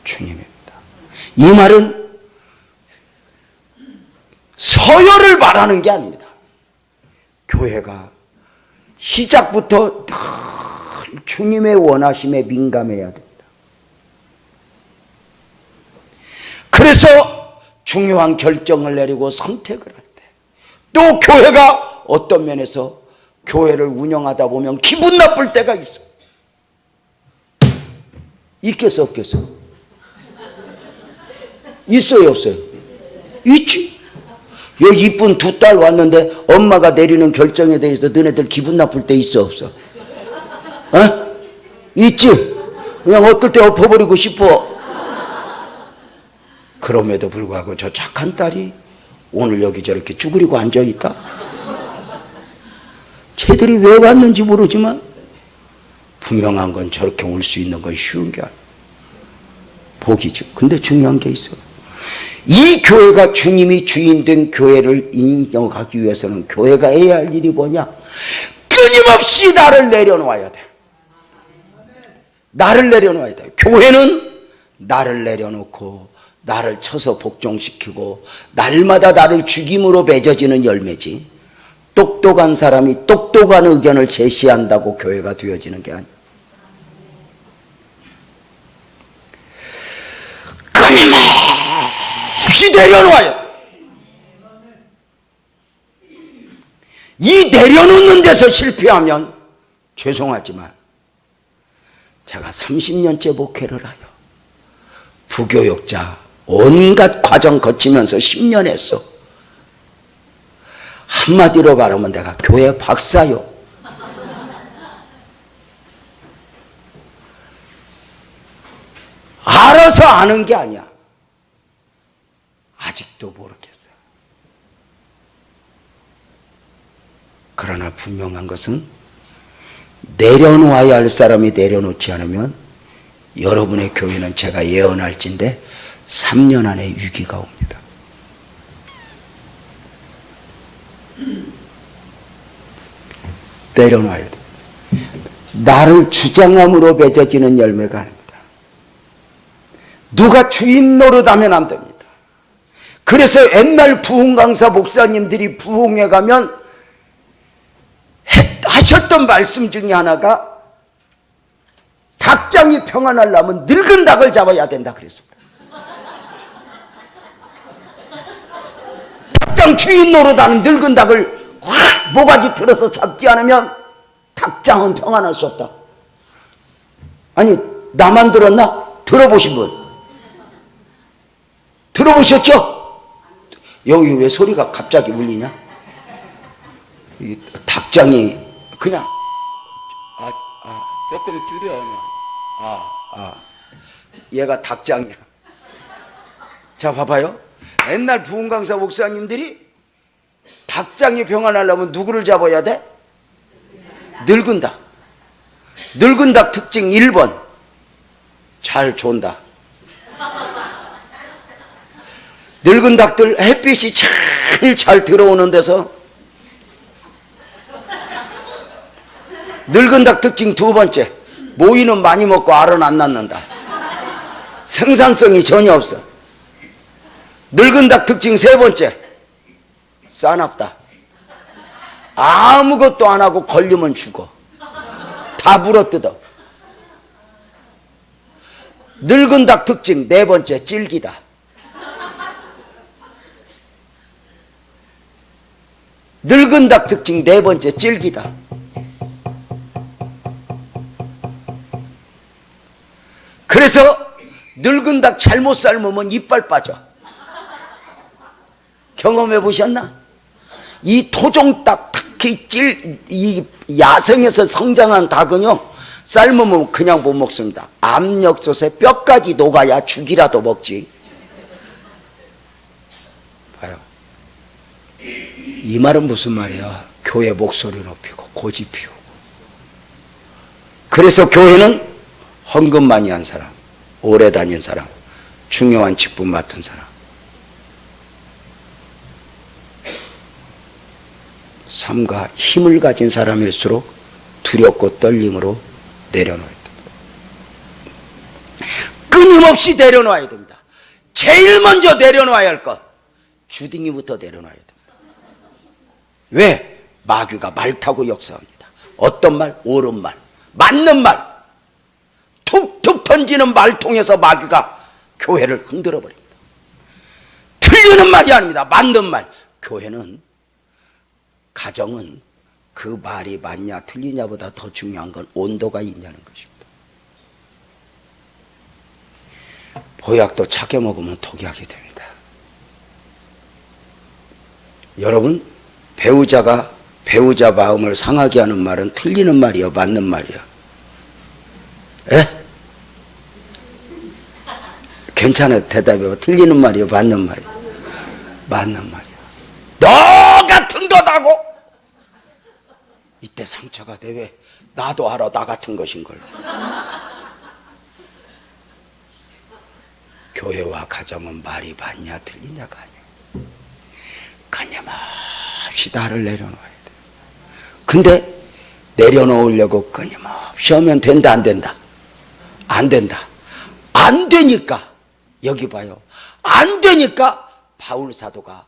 주님입니다. 이 말은 서열을 말하는 게 아닙니다. 교회가 시작부터 늘 주님의 원하심에 민감해야 됩니다. 그래서 중요한 결정을 내리고 선택을 할 때, 또 교회가 어떤 면에서 교회를 운영하다 보면 기분 나쁠 때가 있어. 있겠어 없겠어? 있어요 없어요? 있지. 여기 이쁜 두 딸 왔는데 엄마가 내리는 결정에 대해서 너네들 기분 나쁠 때 있어 없어? 어? 있지. 그냥 어떨 때 엎어버리고 싶어. 그럼에도 불구하고 저 착한 딸이 오늘 여기 저렇게 쭈그리고 앉아있다. 쟤들이 왜 왔는지 모르지만 분명한 건 저렇게 올 수 있는 건 쉬운 게 아니야. 복이죠. 근데 중요한 게 있어. 이 교회가 주님이 주인된 교회를 인정하기 위해서는 교회가 해야 할 일이 뭐냐? 끊임없이 나를 내려놓아야 돼. 나를 내려놓아야 돼. 교회는 나를 내려놓고 나를 쳐서 복종시키고 날마다 나를 죽임으로 맺어지는 열매지, 똑똑한 사람이 똑똑한 의견을 제시한다고 교회가 되어지는 게 아니야. 끊임없이 내려놓아야 돼. 이 내려놓는 데서 실패하면 죄송하지만 제가 30년째 목회를 하여 부교육자 온갖 과정 거치면서 10년 했어. 한마디로 말하면 내가 교회 박사요. 알아서 아는 게 아니야. 아직도 모르겠어요. 그러나 분명한 것은 내려놓아야 할 사람이 내려놓지 않으면 여러분의 교회는 제가 예언할진데 3년 안에 위기가 옵니다. 내려놔야 돼. 나를 주장함으로 맺어지는 열매가 아닙니다. 누가 주인 노릇하면 안 됩니다. 그래서 옛날 부흥 강사 목사님들이 부흥회 가면 하셨던 말씀 중에 하나가 닭장이 평안하려면 늙은 닭을 잡아야 된다 그랬습니다. 닭장 주인 노릇하는 늙은 닭을 확 모가지 틀어서 잡지 않으면 닭장은 평안할 수 없다. 아니 나만 들었나? 들어보신 분? 들어보셨죠? 여기 왜 소리가 갑자기 울리냐? 이 닭장이 그냥 조금 줄여. 얘가 닭장이야. 자 봐봐요. 옛날 부흥 강사 목사님들이 닭장이 평안하려면 누구를 잡아야 돼? 늙은 닭. 늙은 닭 특징 1번 잘 존다. 늙은 닭들 햇빛이 잘 들어오는 데서. 늙은 닭 특징 2번째 모이는 많이 먹고 알은 안 낳는다. 생산성이 전혀 없어. 늙은 닭 특징 3번째 싸납다. 아무것도 안 하고 걸리면 죽어. 다 물어뜯어. 늙은 닭 특징 4번째 질기다. 늙은 닭 특징 4번째 질기다. 그래서 늙은 닭 잘못 삶으면 이빨 빠져. 경험해 보셨나? 이 토종닭, 특히 이 야생에서 성장한 닭은요, 삶으면 그냥 못 먹습니다. 압력솥에 뼈까지 녹아야 죽이라도 먹지. 봐요. 이 말은 무슨 말이야? 교회 목소리 높이고 고집 피우고. 그래서 교회는 헌금 많이 한 사람, 오래 다닌 사람, 중요한 직분 맡은 사람. 삶과 힘을 가진 사람일수록 두렵고 떨림으로 내려놓아야 됩니다. 끊임없이 내려놓아야 됩니다. 제일 먼저 내려놓아야 할 것, 주둥이부터 내려놔야 됩니다. 왜? 마귀가 말 타고 역사합니다. 어떤 말? 옳은 말, 맞는 말, 툭툭 던지는 말 통해서 마귀가 교회를 흔들어 버립니다. 틀리는 말이 아닙니다. 맞는 말. 교회는, 가정은 그 말이 맞냐 틀리냐보다 더 중요한 건 온도가 있냐는 것입니다. 보약도 차게 먹으면 독약이 됩니다. 여러분, 배우자 마음을 상하게 하는 말은 틀리는 말이요, 맞는 말이요? 에? 괜찮아요. 대답해봐. 틀리는 말이요, 맞는 말이요? 맞는 말이요. 너 같은 거다고! 이때 상처가 돼. 왜? 나도 알아, 나 같은 것인 걸. 교회와 가정은 말이 맞냐 틀리냐가 아니에요. 끊임없이 나를 내려놓아야 돼. 근데 내려놓으려고 끊임없이 하면 된다 안 된다? 안 된다. 안 되니까, 여기 봐요, 안 되니까 바울 사도가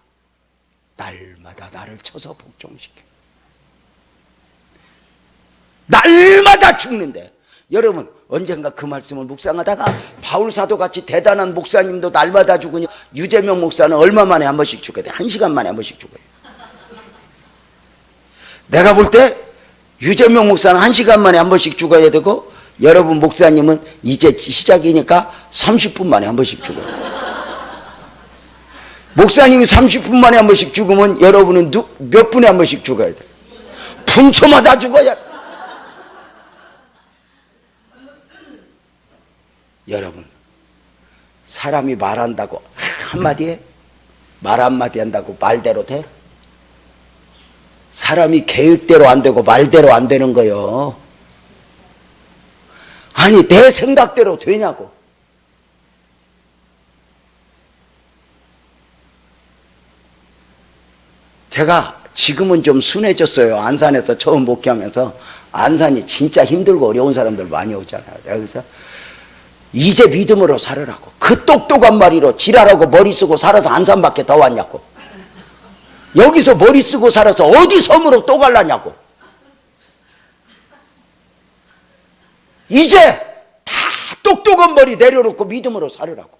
날마다 나를 쳐서 복종시켜. 날마다 죽는데, 여러분 언젠가 그 말씀을 묵상하다가 바울 사도같이 대단한 목사님도 날마다 죽으니 유재명 목사는 얼마 만에 한 번씩 죽어야 돼? 1시간 만에 한 번씩 죽어요. 내가 볼 때 유재명 목사는 1시간 만에 한 번씩 죽어야 되고, 여러분 목사님은 이제 시작이니까 30분 만에 한 번씩 죽어요. 목사님이 30분 만에 한 번씩 죽으면 여러분은 몇 분에 한 번씩 죽어야 돼? 분초마다 죽어야 돼. 여러분, 사람이 말한다고 한마디에 말 한마디 한다고 말대로 돼? 사람이 계획대로 안 되고 말대로 안 되는 거요. 아니, 내 생각대로 되냐고. 제가 지금은 좀 순해졌어요. 안산에서 처음 목회하면서. 안산이 진짜 힘들고 어려운 사람들 많이 오잖아요. 그래서 이제 믿음으로 살으라고. 그 똑똑한 말이로 지랄하고 머리 쓰고 살아서 안산밖에 더 왔냐고. 여기서 머리 쓰고 살아서 어디 섬으로 또 갈라냐고. 이제 다 똑똑한 머리 내려놓고 믿음으로 살으라고.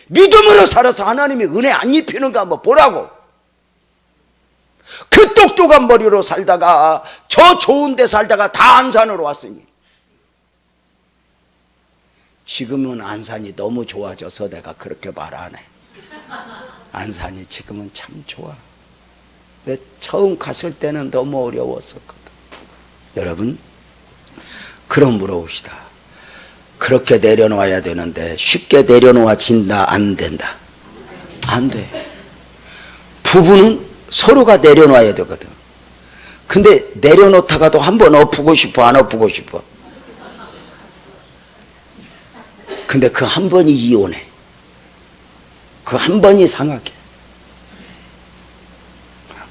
믿음으로 살아서 하나님이 은혜 안 입히는가 한번 보라고. 그 똑똑한 머리로 살다가, 저 좋은 데 살다가 다 안산으로 왔으니, 지금은 안산이 너무 좋아져서 내가 그렇게 말 안 해. 안산이 지금은 참 좋아. 근데 처음 갔을 때는 너무 어려웠었거든. 여러분, 그럼 물어봅시다. 그렇게 내려놓아야 되는데 쉽게 내려놓아진다 안 된다? 안 돼. 부부는 서로가 내려놔야 되거든. 근데 내려놓다가도 한번 엎고 싶어 안 엎고 싶어? 근데 그 한 번이 이혼해. 그 한 번이 상하게.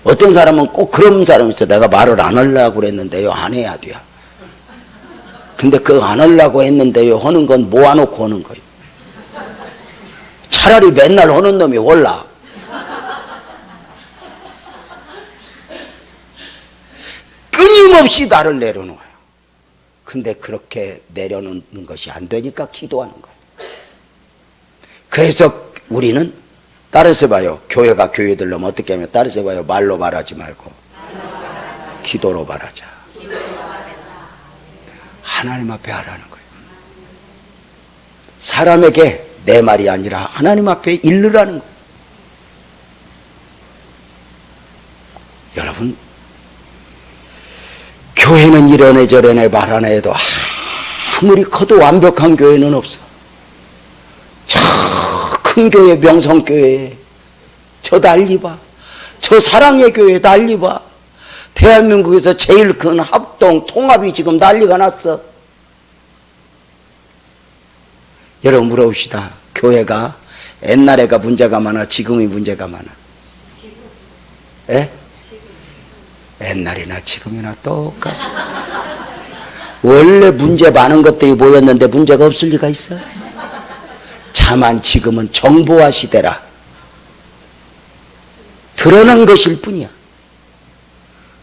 어떤 사람은 꼭 그런 사람이 있어. 내가 말을 안 하려고 그랬는데요, 안 해야 돼요. 근데 그 안 하려고 했는데요 하는 건 모아놓고 하는 거예요. 차라리 맨날 하는 놈이 올라. 끊임없이 나를 내려놓아요. 근데 그렇게 내려놓는 것이 안 되니까 기도하는 거예요. 그래서 우리는, 따라서 봐요. 교회가 교회들로 어떻게 하면, 따라서 봐요. 말로 말하지 말고 기도로 말하자. 하나님 앞에 하라는 거예요. 사람에게 내 말이 아니라 하나님 앞에 일르라는 거예요. 여러분, 교회는 이런 애 저런 애 말 하나 해도 아무리 커도 완벽한 교회는 없어. 저 큰 교회, 명성교회, 저 난리 봐. 저 사랑의 교회 난리 봐. 대한민국에서 제일 큰 합동 통합이 지금 난리가 났어. 여러분 물어봅시다. 교회가 옛날에가 문제가 많아, 지금이 문제가 많아? 예? 옛날이나 지금이나 똑같습니다. 원래 문제 많은 것들이 모였는데 문제가 없을 리가 있어요? 다만 지금은 정보화 시대라 드러난 것일 뿐이야.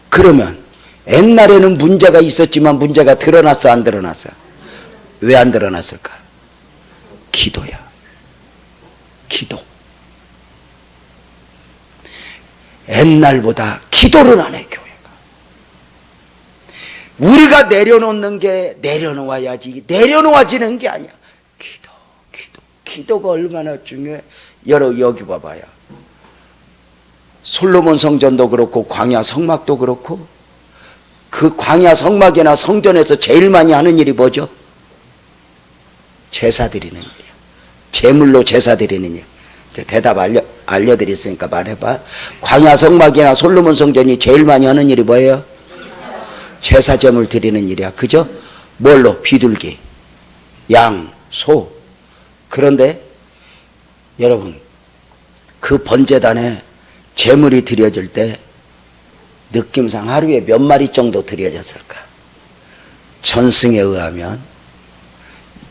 그러면 옛날에는 문제가 있었지만 문제가 드러났어, 안 드러났어? 왜 안 드러났을까? 기도야. 기도. 옛날보다 기도를 안 해, 교회가. 우리가 내려놓는 게 내려놓아야지, 내려놓아지는 게 아니야. 기도. 기도가 얼마나 중요해. 여기 봐봐요. 솔로몬 성전도 그렇고 광야 성막도 그렇고, 그 광야 성막이나 성전에서 제일 많이 하는 일이 뭐죠? 제사 드리는 일이야. 제물로 제사 드리는 일. 대답 알려드렸으니까 말해봐. 광야 성막이나 솔로몬 성전이 제일 많이 하는 일이 뭐예요? 제사 제물 드리는 일이야. 그죠? 뭘로? 비둘기, 양, 소. 그런데 여러분, 그 번제단에 제물이 드려질 때 느낌상 하루에 몇 마리 정도 드려졌을까? 전승에 의하면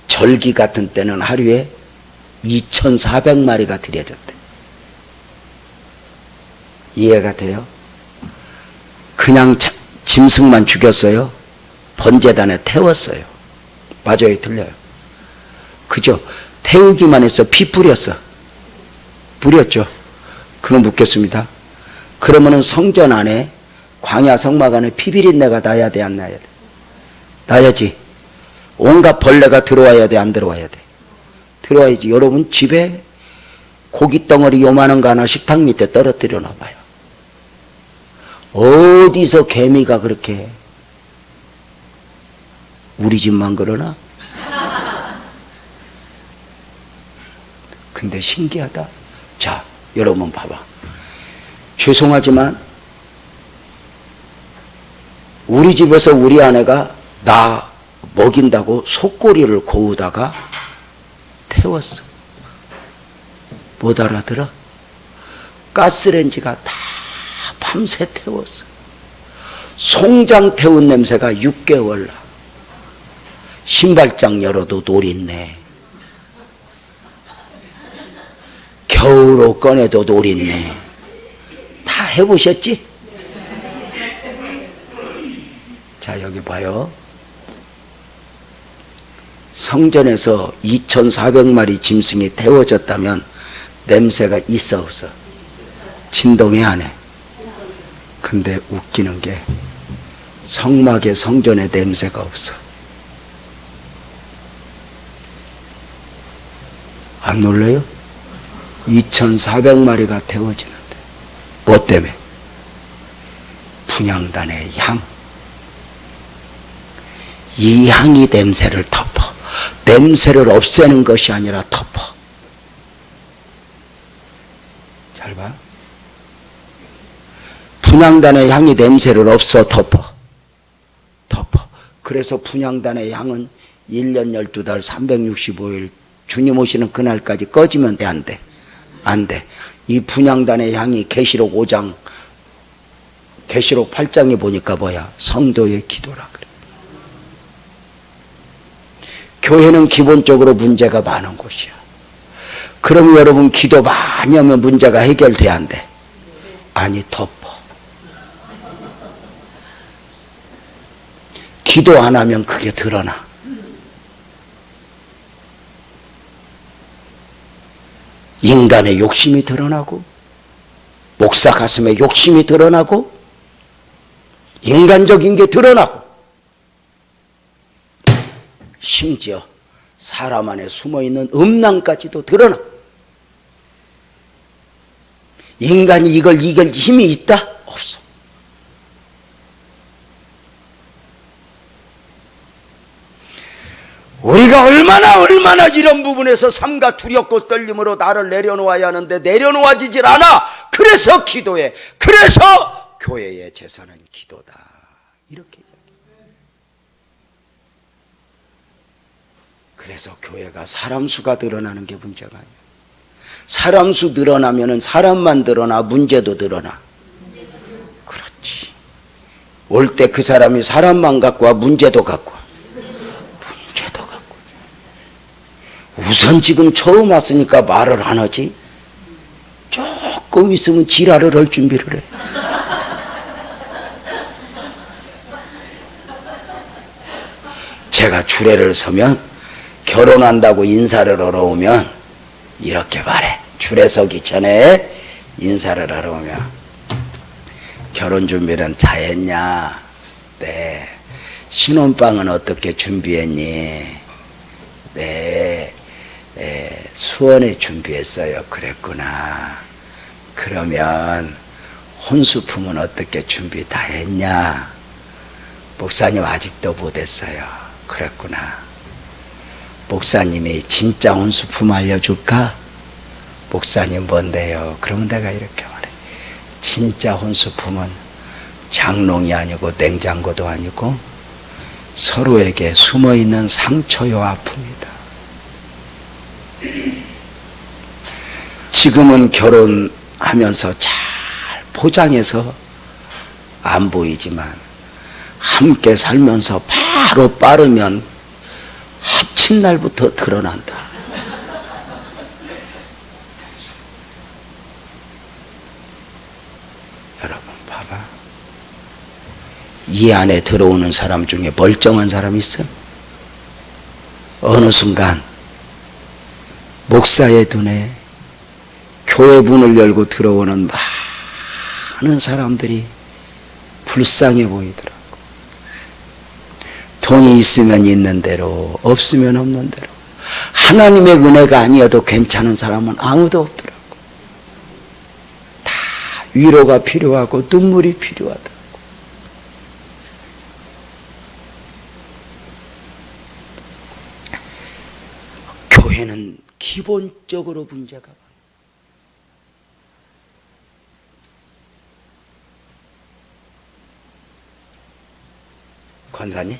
절기 같은 때는 하루에 2,400마리가 드려졌대. 이해가 돼요? 그냥 짐승만 죽였어요? 번제단에 태웠어요. 맞아요, 틀려요? 그죠? 태우기만 해서 피 뿌렸어. 뿌렸죠? 그럼 묻겠습니다. 그러면은 성전 안에, 광야 성막 안에 피비린내가 나야 돼, 안 나야 돼? 나야지. 온갖 벌레가 들어와야 돼, 안 들어와야 돼? 들어와야지. 여러분 집에 고기 덩어리 요만한 거 하나 식탁 밑에 떨어뜨려 놔봐요. 어디서 개미가 그렇게, 우리 집만 그러나? 근데 신기하다. 자, 여러분 봐봐. 죄송하지만 우리 집에서 우리 아내가 나 먹인다고 속꼬리를 고우다가 태웠어. 못 알아들어? 가스레인지가 다 밤새 태웠어. 송장 태운 냄새가 6개월 나. 신발장 열어도 노린내. 겨울옷 꺼내도 노린내. 다 해보셨지? 자, 여기 봐요. 성전에서 2,400마리 짐승이 태워졌다면 냄새가 있어, 없어? 진동해, 안 해? 근데 웃기는 게 성막의 성전에 냄새가 없어. 안 놀라요? 2,400마리가 태워지는데. 뭐 때문에? 분향단의 향. 이 향이 냄새를 덮어. 냄새를 없애는 것이 아니라 덮어. 잘 봐. 분향단의 향이 냄새를 없어 덮어. 그래서 분향단의 향은 1년 12달 365일 주님 오시는 그날까지 꺼지면 돼, 안 돼? 안 돼. 이 분향단의 향이 계시록 5장, 계시록 8장에 보니까 뭐야? 성도의 기도라 그래. 교회는 기본적으로 문제가 많은 곳이야. 그럼 여러분 기도 많이 하면 문제가 해결돼야 안 돼? 아니, 덮어. 기도 안 하면 그게 드러나. 인간의 욕심이 드러나고, 목사 가슴에 욕심이 드러나고, 인간적인 게 드러나고, 심지어 사람 안에 숨어있는 음란까지도 드러나. 인간이 이걸 이길 힘이 있다? 없어. 우리가 얼마나 이런 부분에서 삼가 두렵고 떨림으로 나를 내려놓아야 하는데 내려놓아지질 않아. 그래서 기도해. 그래서 교회의 제사는 기도다. 이렇게. 그래서 교회가 사람 수가 늘어나는 게 문제가 아니에요. 사람 수 늘어나면은 사람만 늘어나 문제도 늘어나. 그렇지. 올 때 그 사람이 사람만 갖고 와 문제도 갖고 와. 문제도 갖고 와. 우선 지금 처음 왔으니까 말을 안 하지. 조금 있으면 지랄을 할 준비를 해. 제가 주례를 서면 결혼한다고 인사를 하러 오면 이렇게 말해. 주례 서기 전에 인사를 하러 오면 결혼 준비는 다 했냐? 네. 신혼방은 어떻게 준비했니? 네. 수원에 준비했어요. 그랬구나. 그러면 혼수품은 어떻게 준비 다 했냐? 목사님 아직도 못했어요. 그랬구나. 목사님이 진짜 혼수품 알려줄까? 목사님 뭔데요? 그러면 내가 이렇게 말해. 진짜 혼수품은 장롱이 아니고 냉장고도 아니고 서로에게 숨어있는 상처요 아픔이다. 지금은 결혼하면서 잘 포장해서 안 보이지만 함께 살면서 바로 빠르면 합친 날부터 드러난다. 여러분 봐봐. 이 안에 들어오는 사람 중에 멀쩡한 사람 있어? 어느 순간 목사의 눈에 교회 문을 열고 들어오는 많은 사람들이 불쌍해 보이더라고. 돈이 있으면 있는 대로, 없으면 없는 대로. 하나님의 은혜가 아니어도 괜찮은 사람은 아무도 없더라고. 다 위로가 필요하고 눈물이 필요하더라고. 교회는 기본적으로 문제가 많아요. 권사님?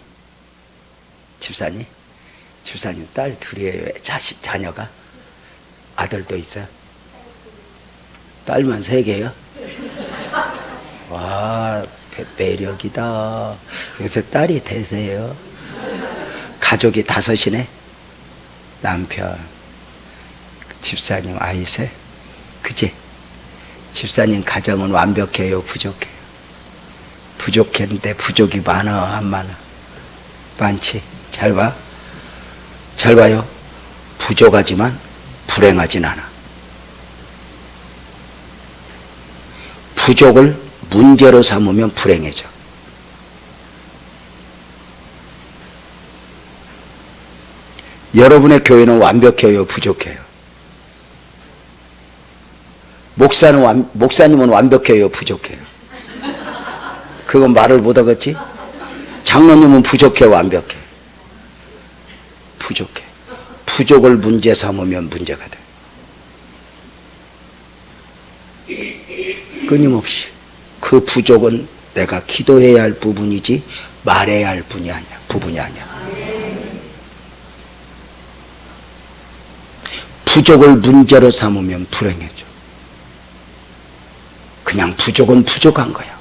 집사님? 집사님 딸 둘이에요. 자녀가? 아들도 있어요? 딸만 3개요? 와, 매력이다. 요새 딸이 대세요. 가족이 5이네? 남편, 집사님 아이 셋? 그치? 집사님 가정은 완벽해요? 부족해요? 부족했는데 부족이 많아? 안 많아? 많지? 잘 봐. 잘 봐요. 부족하지만 불행하진 않아. 부족을 문제로 삼으면 불행해져. 여러분의 교회는 완벽해요? 부족해요? 목사님은 완벽해요? 부족해요? 그건 말을 못하겠지? 장로님은 부족해? 완벽해? 부족해. 부족을 문제 삼으면 문제가 돼. 끊임없이 그 부족은 내가 기도해야 할 부분이지 말해야 할 부분이 아니야. 부족을 문제로 삼으면 불행해져. 그냥 부족은 부족한 거야.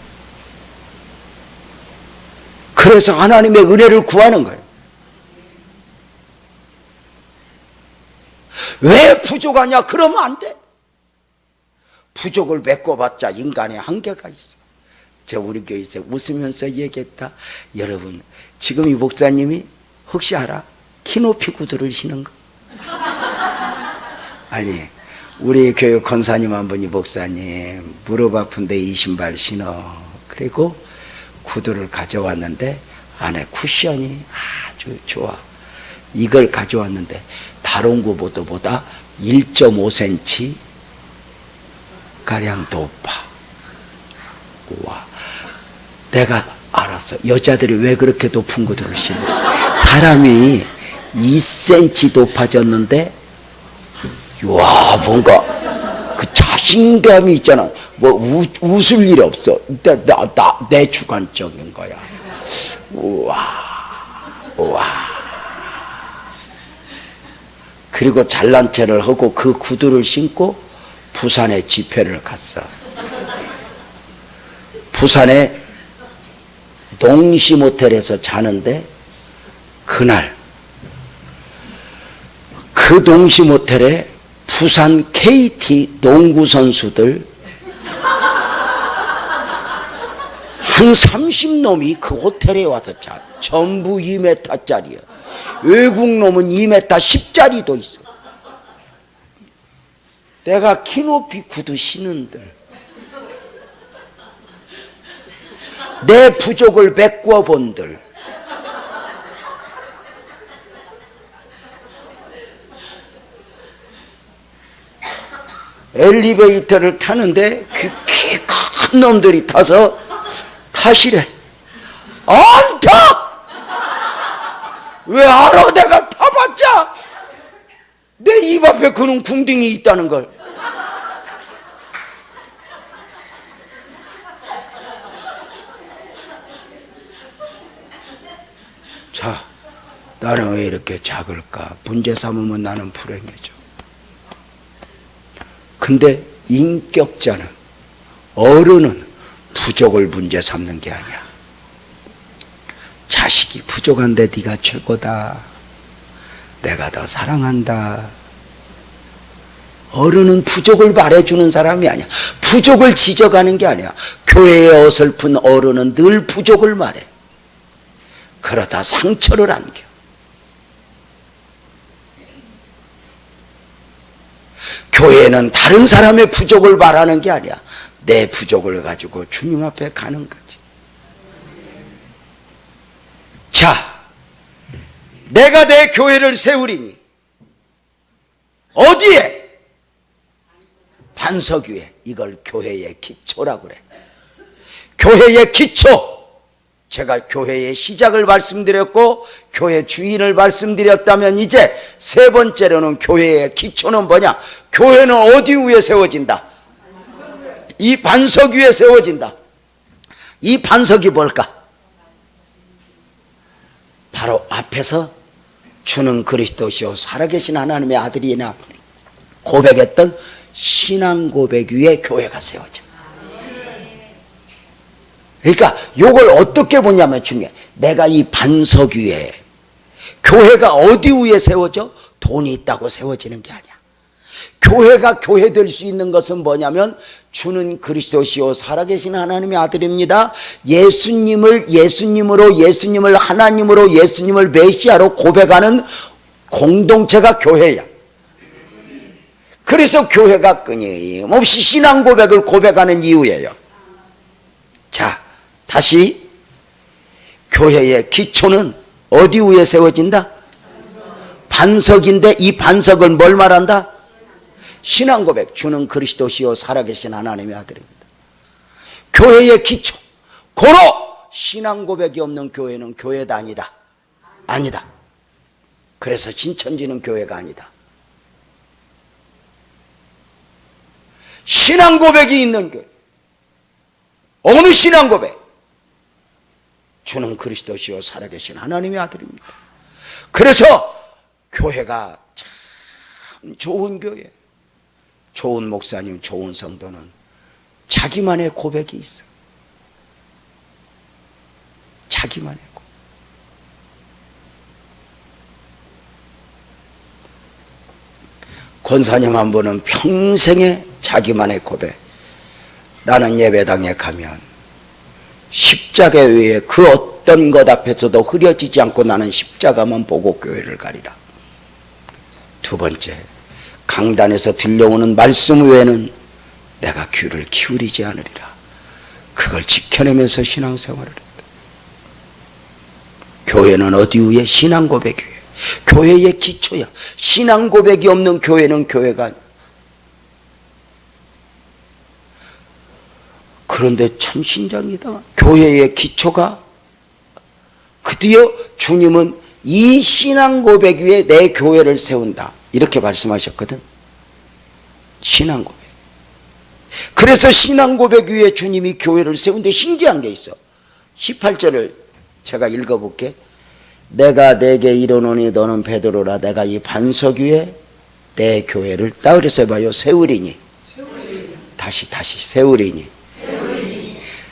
그래서 하나님의 은혜를 구하는 거예요. 왜 부족하냐? 그러면 안 돼. 부족을 메꿔봤자 인간의 한계가 있어. 저 우리 교회에서 웃으면서 얘기했다. 여러분, 지금 이 목사님이 혹시 알아? 키높이 구두를 신은 거? 아니, 우리 교회 권사님 한 분이 목사님 무릎 아픈데 이 신발 신어. 그리고 구두를 가져왔는데 안에 쿠션이 아주 좋아. 이걸 가져왔는데 다른 구보다 1.5cm 가량 높아. 우와. 내가 알았어. 여자들이 왜 그렇게 높은 구두를 신어? 사람이 2cm 높아졌는데 와, 뭔가 그 자신감이 있잖아. 뭐 웃을 일이 없어. 내 주관적인 거야. 우와. 그리고 잘난 체를 하고 그 구두를 신고 부산에 집회를 갔어. 부산에 농심 호텔에서 자는데 그날 그 농심 호텔에 부산 KT 농구 선수들 한 30놈이 그 호텔에 와서 자. 전부 2m짜리야. 외국 놈은 2m 10짜리도 있어. 내가 키높이 구두 신은들 내 부족을 메꾸어 본들 엘리베이터를 타는데 그 키 큰 놈들이 타서 타시래. 안 타! 왜 알아? 내가 타봤자 내 입 앞에 그런 궁딩이 있다는 걸. 자, 나는 왜 이렇게 작을까? 문제 삼으면 나는 불행해져. 근데 인격자는, 어른은 부족을 문제 삼는 게 아니야. 자식이 부족한데 네가 최고다. 내가 더 사랑한다. 어른은 부족을 말해주는 사람이 아니야. 부족을 지적하는 게 아니야. 교회에 어설픈 어른은 늘 부족을 말해. 그러다 상처를 안겨. 교회는 다른 사람의 부족을 말하는 게 아니야. 내 부족을 가지고 주님 앞에 가는 거지. 자, 내가 내 교회를 세우리니 어디에? 반석 위에. 이걸 교회의 기초라고 그래. 교회의 기초. 제가 교회의 시작을 말씀드렸고 교회 주인을 말씀드렸다면 이제 세 번째로는 교회의 기초는 뭐냐? 교회는 어디 위에 세워진다? 이 반석 위에 세워진다. 이 반석이 뭘까? 바로 앞에서 주는 그리스도시요 살아계신 하나님의 아들이나 고백했던 신앙 고백 위에 교회가 세워져. 그러니까 이걸 어떻게 보냐면 중요해. 내가 이 반석 위에, 교회가 어디 위에 세워져? 돈이 있다고 세워지는 게 아니야. 교회가 교회 될 수 있는 것은 뭐냐면 주는 그리스도시요 살아계신 하나님의 아들입니다. 예수님을 하나님으로, 예수님을 메시아로 고백하는 공동체가 교회야. 그래서 교회가 끊임없이 신앙 고백을 고백하는 이유예요. 자, 다시 교회의 기초는 어디 위에 세워진다? 반석인데 이 반석은 뭘 말한다? 신앙 고백. 주는 그리스도시요 살아계신 하나님의 아들입니다. 교회의 기초. 고로 신앙 고백이 없는 교회는 교회다 아니다? 아니다. 그래서 신천지는 교회가 아니다. 신앙 고백이 있는 교회. 어느 신앙 고백? 주는 그리스도시요 살아계신 하나님의 아들입니다. 그래서 교회가 참 좋은 교회, 좋은 목사님, 좋은 성도는 자기만의 고백이 있어. 자기만의 고백. 권사님 한 분은 평생에 자기만의 고백. 나는 예배당에 가면 십자가 외에 그 어떤 것 앞에서도 흐려지지 않고 나는 십자가만 보고 교회를 가리라. 두 번째, 강단에서 들려오는 말씀 외에는 내가 귀를 기울이지 않으리라. 그걸 지켜내면서 신앙생활을 했다. 교회는 어디 위에? 신앙 고백 위에. 교회의 기초야. 신앙 고백이 없는 교회는 교회가 아니야. 그런데 참 신장이다. 교회의 기초가, 드디어 주님은 이 신앙 고백 위에 내 교회를 세운다 이렇게 말씀하셨거든. 신앙 고백. 그래서 신앙 고백 위에 주님이 교회를 세운데 신기한 게 있어. 18절을 제가 읽어볼게. 내가 내게 이르노니 너는 베드로라. 내가 이 반석 위에 내 교회를 따르서 해봐요. 세우리니. 다시 세우리니.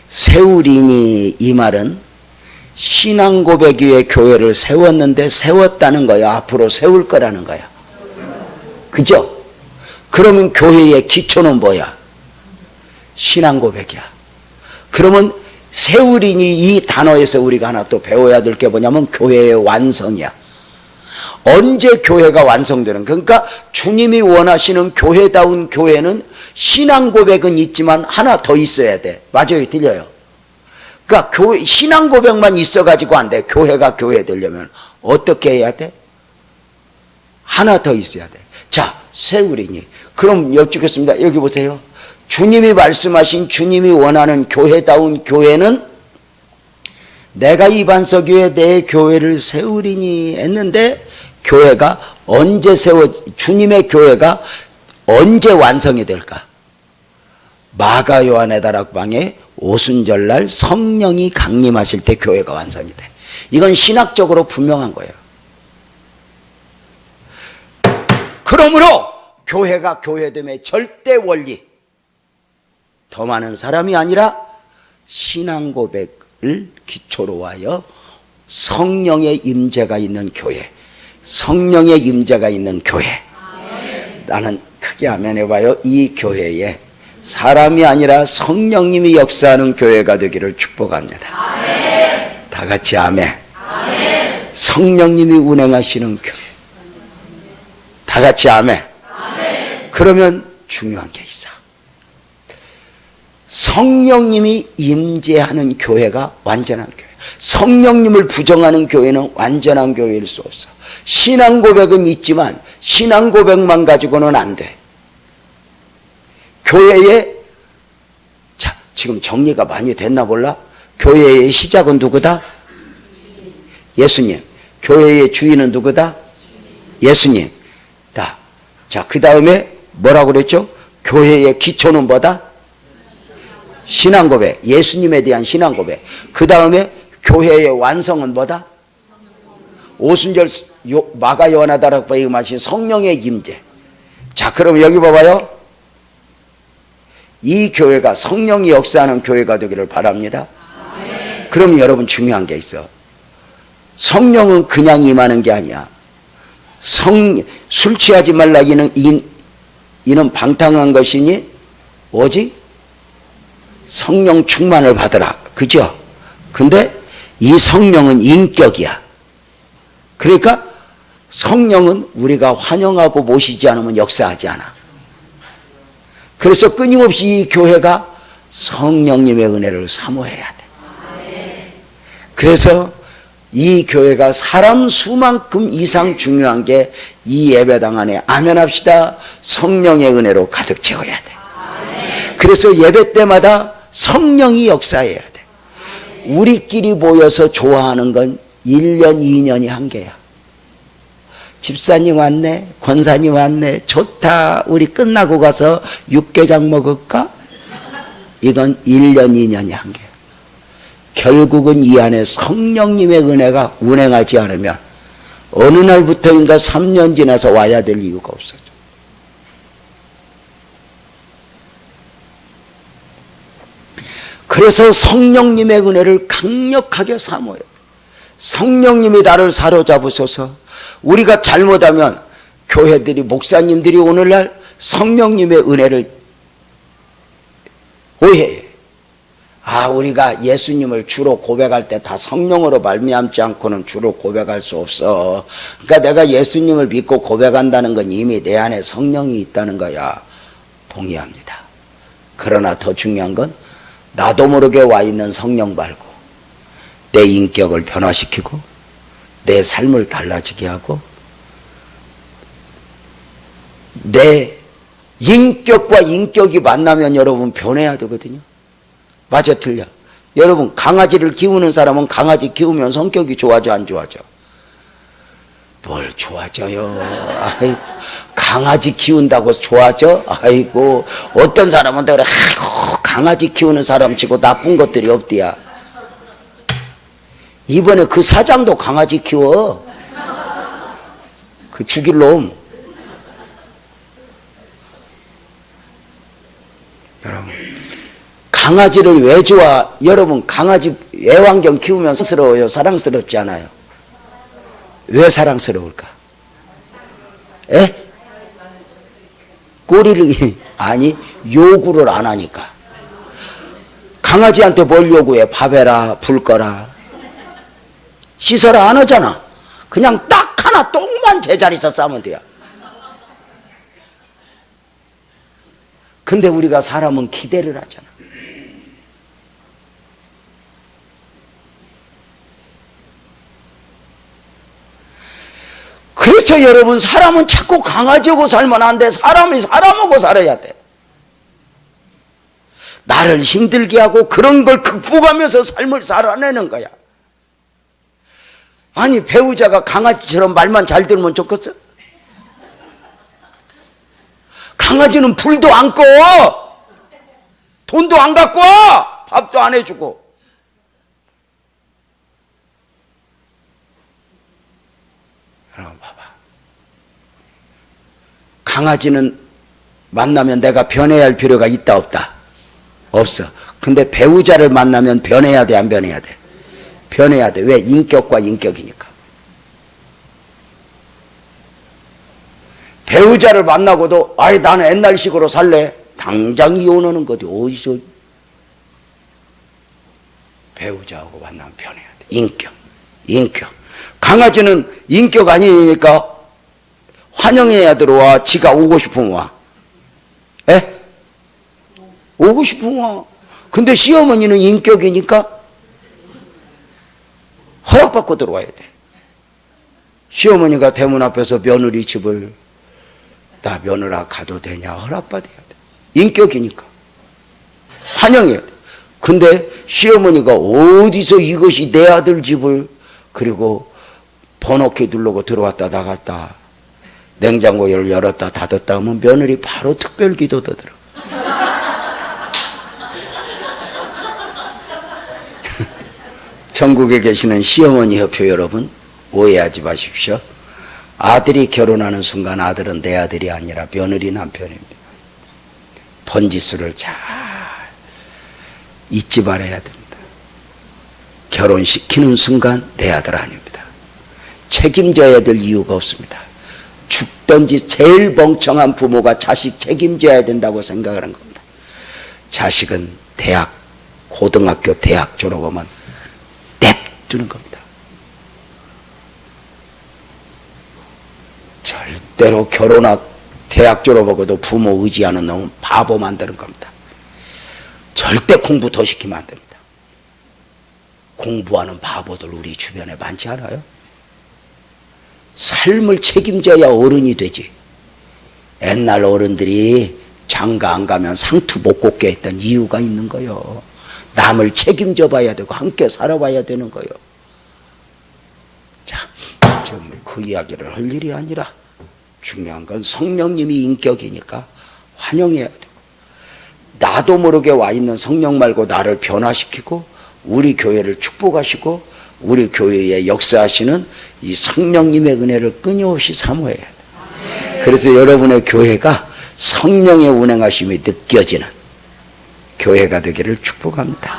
세우리니 이 말은 신앙 고백 위에 교회를 세웠는데 세웠다는 거야. 앞으로 세울 거라는 거야. 그죠? 그러면 교회의 기초는 뭐야? 신앙 고백이야. 그러면 세우리니 이 단어에서 우리가 하나 또 배워야 될 게 뭐냐면 교회의 완성이야. 언제 교회가 완성되는, 그러니까 주님이 원하시는 교회다운 교회는 신앙 고백은 있지만 하나 더 있어야 돼. 맞아요? 들려요? 그러니까 교회, 신앙 고백만 있어가지고 안 돼. 교회가 교회 되려면 어떻게 해야 돼? 하나 더 있어야 돼. 자, 세우리니. 그럼 여쭙겠습니다. 여기 보세요. 주님이 말씀하신, 주님이 원하는 교회다운 교회는 내가 이 반석 위에 내 교회를 세우리니 했는데, 교회가 언제 주님의 교회가 언제 완성이 될까? 마가 요한의 다락방에 오순절날 성령이 강림하실 때 교회가 완성이 돼. 이건 신학적으로 분명한 거예요. 그러므로 교회가 교회됨의 절대 원리, 더 많은 사람이 아니라 신앙 고백을 기초로 하여 성령의 임재가 있는 교회, 성령의 임재가 있는 교회. 나는 크게 아멘 해봐요. 이 교회에 사람이 아니라 성령님이 역사하는 교회가 되기를 축복합니다. 다 같이 아멘. 성령님이 운행하시는 교회. 다 같이 아멘. 그러면 중요한 게 있어. 성령님이 임재하는 교회가 완전한 교회. 성령님을 부정하는 교회는 완전한 교회일 수 없어. 신앙 고백은 있지만 신앙 고백만 가지고는 안 돼. 교회에, 자, 지금 정리가 많이 됐나 몰라? 교회의 시작은 누구다? 예수님. 교회의 주인은 누구다? 예수님. 자, 그 다음에 뭐라고 그랬죠? 교회의 기초는 뭐다? 신앙 고백. 예수님에 대한 신앙 고백. 그 다음에 교회의 완성은 뭐다? 오순절 마가 요한의 다락방에 임하신 성령의 임재. 자, 그럼 여기 봐봐요. 이 교회가 성령이 역사하는 교회가 되기를 바랍니다. 그럼 여러분 중요한 게 있어. 성령은 그냥 임하는 게 아니야. 술 취하지 말라 이는 방탕한 것이니 오직 성령 충만을 받으라. 그죠? 근데 이 성령은 인격이야. 그러니까 성령은 우리가 환영하고 모시지 않으면 역사하지 않아. 그래서 끊임없이 이 교회가 성령님의 은혜를 사모해야 돼. 그래서 이 교회가 사람 수만큼 이상 중요한 게 이 예배당 안에 아멘 합시다. 성령의 은혜로 가득 채워야 돼. 그래서 예배 때마다 성령이 역사해야 돼. 우리끼리 모여서 좋아하는 건 1년, 2년이 한계야. 집사님 왔네, 권사님 왔네, 좋다, 우리 끝나고 가서 육개장 먹을까? 이건 1년, 2년이 한계야. 결국은 이 안에 성령님의 은혜가 운행하지 않으면 어느 날부터인가 3년 지나서 와야 될 이유가 없어져. 그래서 성령님의 은혜를 강력하게 사모해요. 성령님이 나를 사로잡으셔서, 우리가 잘못하면 교회들이, 목사님들이 오늘날 성령님의 은혜를 오해해. 우리가 예수님을 주로 고백할 때 다 성령으로 말미암지 않고는 주로 고백할 수 없어. 그러니까 내가 예수님을 믿고 고백한다는 건 이미 내 안에 성령이 있다는 거야. 동의합니다. 그러나 더 중요한 건 나도 모르게 와 있는 성령 말고 내 인격을 변화시키고 내 삶을 달라지게 하고 내 인격과 인격이 만나면 여러분 변해야 되거든요. 맞아, 틀려? 여러분, 강아지를 키우는 사람은 강아지 키우면 성격이 좋아져, 안 좋아져? 뭘 좋아져요? 아이고, 강아지 키운다고 좋아져? 아이고, 어떤 사람은 그래, 아이고, 강아지 키우는 사람 치고 나쁜 것들이 없디야. 이번에 그 사장도 강아지 키워. 그 죽일 놈. 강아지를 왜 좋아? 여러분 강아지 애완견 키우면 사랑스러워요? 사랑스럽지 않아요? 왜 사랑스러울까? 에? 꼬리를 아니 요구를 안 하니까. 강아지한테 뭘 요구해? 밥 해라, 불 꺼라, 씻어라 안 하잖아. 그냥 딱 하나 똥만 제자리에서 싸면 돼요. 근데 우리가 사람은 기대를 하잖아. 그래서 여러분 사람은 자꾸 강아지하고 살면 안 돼. 사람이 사람하고 살아야 돼. 나를 힘들게 하고 그런 걸 극복하면서 삶을 살아내는 거야. 아니 배우자가 강아지처럼 말만 잘 들으면 좋겠어? 강아지는 불도 안 꺼, 돈도 안 갖고 와, 밥도 안 해주고. 여러분 봐봐. 강아지는 만나면 내가 변해야 할 필요가 있다 없다? 없어. 근데 배우자를 만나면 변해야 돼 안 변해야 돼? 변해야 돼. 왜? 인격과 인격이니까. 배우자를 만나고도 아이 나는 옛날식으로 살래. 당장 이혼하는 거지. 어디서? 배우자하고 만나면 변해야 돼. 인격. 강아지는 인격 아니니까 환영해야 들어와. 지가 오고 싶으면 와. 에? 오고 싶으면 와. 근데 시어머니는 인격이니까 허락받고 들어와야 돼. 시어머니가 대문 앞에서 며느리 집을 나 며느라 가도 되냐 허락받아야 돼. 인격이니까 환영해야 돼. 근데 시어머니가 어디서 이것이 내 아들 집을, 그리고 번호키 누르고 들어왔다 나갔다, 냉장고를 열었다 닫았다 하면 며느리 바로 특별기도 더더라. 전국에 계시는 시어머니 협회 여러분, 오해하지 마십시오. 아들이 결혼하는 순간 아들은 내 아들이 아니라 며느리 남편입니다. 번지수를 잘 잊지 말아야 됩니다. 결혼시키는 순간 내 아들 아닙니다. 책임져야 될 이유가 없습니다. 죽든지 제일 멍청한 부모가 자식 책임져야 된다고 생각하는 겁니다. 자식은 대학, 고등학교, 대학 졸업하면 냅두는 겁니다. 절대로 결혼하고 대학 졸업하고도 부모 의지하는 놈은 바보 만드는 겁니다. 절대 공부 더 시키면 안 됩니다. 공부하는 바보들 우리 주변에 많지 않아요? 삶을 책임져야 어른이 되지. 옛날 어른들이 장가 안 가면 상투 못 꽂게 했던 이유가 있는 거예요. 남을 책임져 봐야 되고 함께 살아봐야 되는 거예요. 자, 좀 그 이야기를 할 일이 아니라 중요한 건 성령님이 인격이니까 환영해야 되고, 나도 모르게 와 있는 성령 말고 나를 변화시키고 우리 교회를 축복하시고 우리 교회에 역사하시는 이 성령님의 은혜를 끊임없이 사모해야 돼. 그래서 여러분의 교회가 성령의 운행하심이 느껴지는 교회가 되기를 축복합니다.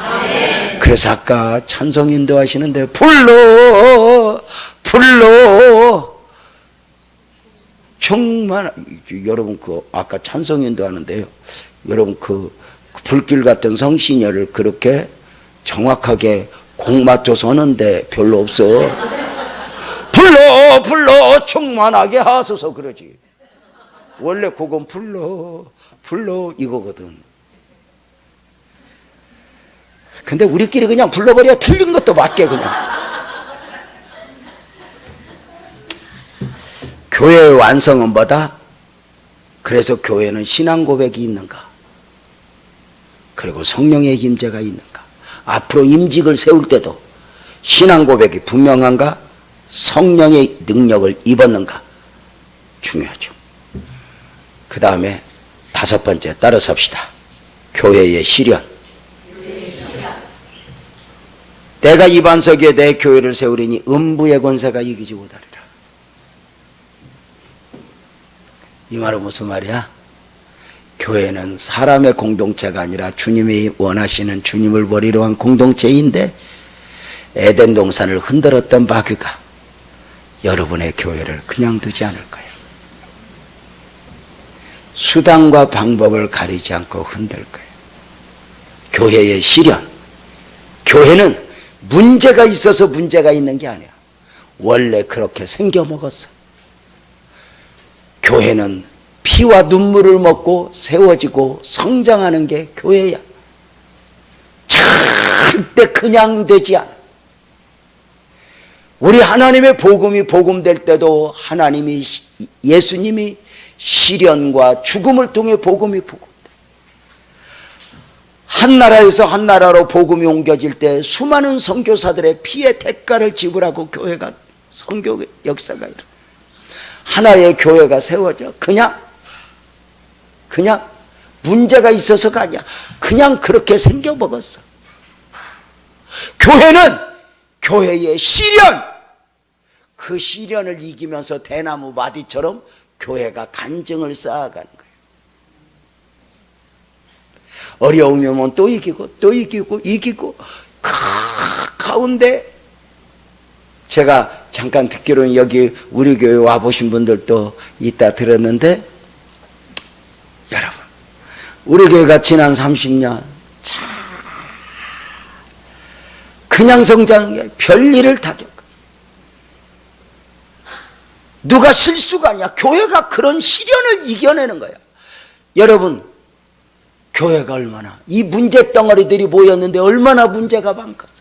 그래서 아까 찬송 인도하시는데 불러 정말 여러분 그 아까 찬송 인도하는데요, 여러분 그 불길 같은 성신여를 그렇게 정확하게 곡 맞춰서 하는데 별로 없어. 불러 충만하게 하소서 그러지. 원래 곡은 불러 이거거든. 근데 우리끼리 그냥 불러버려. 틀린 것도 맞게 그냥. 교회의 완성은 뭐다? 그래서 교회는 신앙 고백이 있는가? 그리고 성령의 임재가 있는가? 앞으로 임직을 세울 때도 신앙 고백이 분명한가? 성령의 능력을 입었는가? 중요하죠. 그 다음에 5번째 따라 삽시다. 교회의 실현. 내가 이 반석 위에 내 교회를 세우리니 음부의 권세가 이기지 못하리라. 이 말은 무슨 말이야? 교회는 사람의 공동체가 아니라 주님이 원하시는 주님을 머리로 한 공동체인데, 에덴 동산을 흔들었던 마귀가 여러분의 교회를 그냥 두지 않을 거예요. 수단과 방법을 가리지 않고 흔들 거예요. 교회의 시련, 교회는 문제가 있어서 문제가 있는 게 아니야. 원래 그렇게 생겨먹었어. 교회는 피와 눈물을 먹고 세워지고 성장하는 게 교회야. 절대 그냥 되지 않아. 우리 하나님의 복음이 복음될 때도 하나님이, 예수님이 시련과 죽음을 통해 복음이 복음돼. 한 나라에서 한 나라로 복음이 옮겨질 때 수많은 선교사들의 피의 대가를 지불하고 교회가, 선교 역사가 일어나. 하나의 교회가 세워져. 그냥 문제가 있어서가 아니야. 그냥 그렇게 생겨먹었어. 교회는 교회의 시련, 그 시련을 이기면서 대나무 마디처럼 교회가 간증을 쌓아가는 거예요. 어려움이 오면 또 이기고 또 이기고 가운데, 제가 잠깐 듣기로는 여기 우리 교회 와보신 분들도 있다 들었는데, 여러분, 우리 교회가 지난 30년 참 그냥 성장한 게 별일을 다 겪어. 누가 실수가 아니야. 교회가 그런 시련을 이겨내는 거야. 여러분, 교회가 얼마나, 이 문제 덩어리들이 모였는데 얼마나 문제가 많겠어.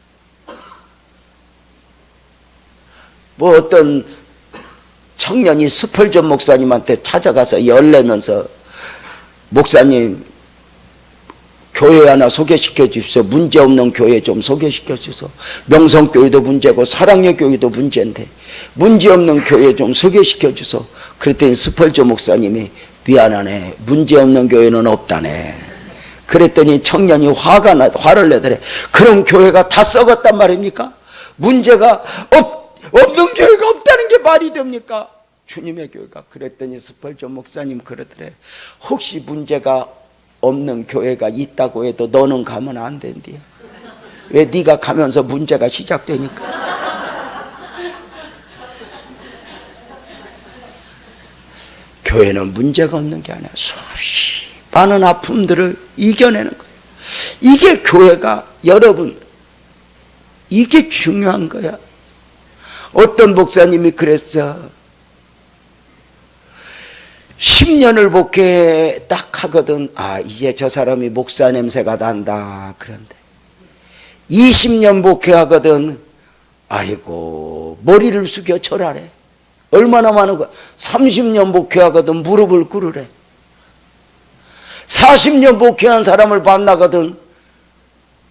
뭐 어떤 청년이 스펄전 목사님한테 찾아가서 열내면서, 목사님, 교회 하나 소개시켜 주십시오. 문제없는 교회 좀 소개시켜 주소. 명성교회도 문제고 사랑의 교회도 문제인데 문제없는 교회 좀 소개시켜 주소. 그랬더니 스펄전 목사님이, 미안하네, 문제없는 교회는 없다네. 그랬더니 청년이 화를 내더래. 그럼 교회가 다 썩었단 말입니까? 문제가 없는 교회가 없다는 게 말이 됩니까? 주님의 교회가. 그랬더니 스펄전 목사님 그러더래. 혹시 문제가 없는 교회가 있다고 해도 너는 가면 안 된대요. 왜? 네가 가면서 문제가 시작되니까. 교회는 문제가 없는 게 아니라 수없이 많은 아픔들을 이겨내는 거예요. 이게 교회가, 여러분, 이게 중요한 거야. 어떤 목사님이 그랬어. 10년을 목회 딱 하거든. 아, 이제 저 사람이 목사 냄새가 난다. 그런데 20년 목회하거든. 아이고, 머리를 숙여 절하래. 얼마나 많은 거야. 30년 목회하거든. 무릎을 꿇으래. 40년 목회한 사람을 만나거든.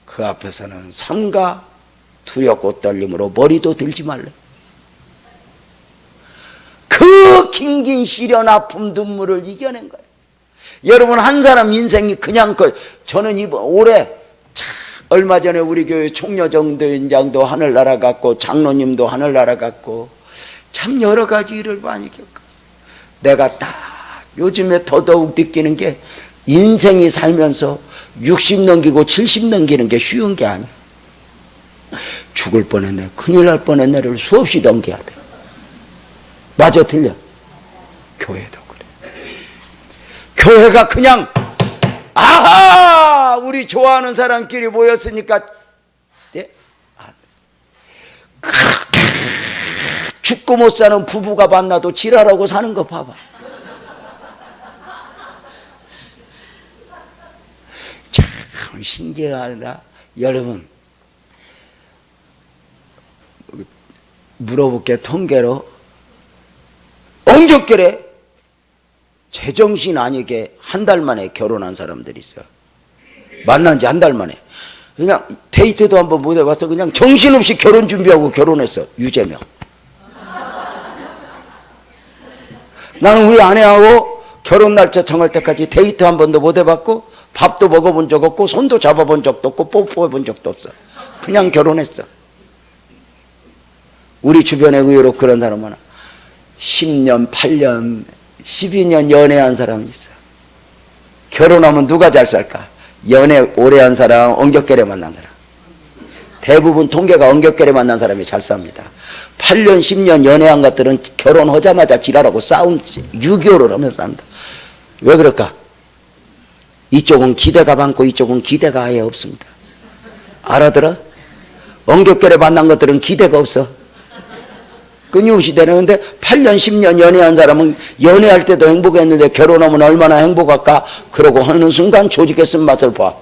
그 앞에서는 삼가 두렵고 떨림으로 머리도 들지 말래. 그 긴긴 시련, 아픔, 눈물을 이겨낸 거예요. 여러분, 한 사람 인생이 그냥 저는 올해 얼마 전에 우리 교회 총여정도위원장도 하늘 날아갔고 장로님도 하늘 날아갔고 참 여러 가지 일을 많이 겪었어요. 내가 딱 요즘에 더더욱 느끼는 게, 인생이 살면서 60 넘기고 70 넘기는 게 쉬운 게 아니야. 죽을 뻔했네, 큰일 날 뻔했네를 수없이 넘겨야 돼. 맞아, 틀려? 교회도 그래. 교회가 그냥, 아하, 우리 좋아하는 사람끼리 모였으니까, 네? 죽고 못 사는 부부가 만나도 지랄하고 사는 거 봐봐. 참 신기하다. 여러분, 물어볼게. 통계로 엉겹결에 제정신 아니게 한 달 만에 결혼한 사람들이 있어. 만난 지 한 달 만에. 그냥 데이트도 한번 못 해봐서 그냥 정신없이 결혼 준비하고 결혼했어. 유재명. 나는 우리 아내하고 결혼 날짜 정할 때까지 데이트 한 번도 못 해봤고, 밥도 먹어본 적 없고, 손도 잡아본 적도 없고, 뽀뽀해본 적도 없어. 그냥 결혼했어. 우리 주변에 의외로 그런 사람 많아. 10년, 8년, 12년 연애한 사람이 있어. 결혼하면 누가 잘 살까? 연애 오래 한 사람, 엉겹결에 만난 사람. 대부분 통계가 엉겹결에 만난 사람이 잘 삽니다. 8년 10년 연애한 것들은 결혼하자마자 지랄하고 싸움 6.25를 하면서 삽니다. 왜 그럴까? 이쪽은 기대가 많고 이쪽은 기대가 아예 없습니다. 알아들어? 엉겹결에 만난 것들은 기대가 없어. 끊임없이 되는데 8년 10년 연애한 사람은 연애할 때도 행복했는데 결혼하면 얼마나 행복할까? 그러고 하는 순간 조직의 쓴맛을 봐.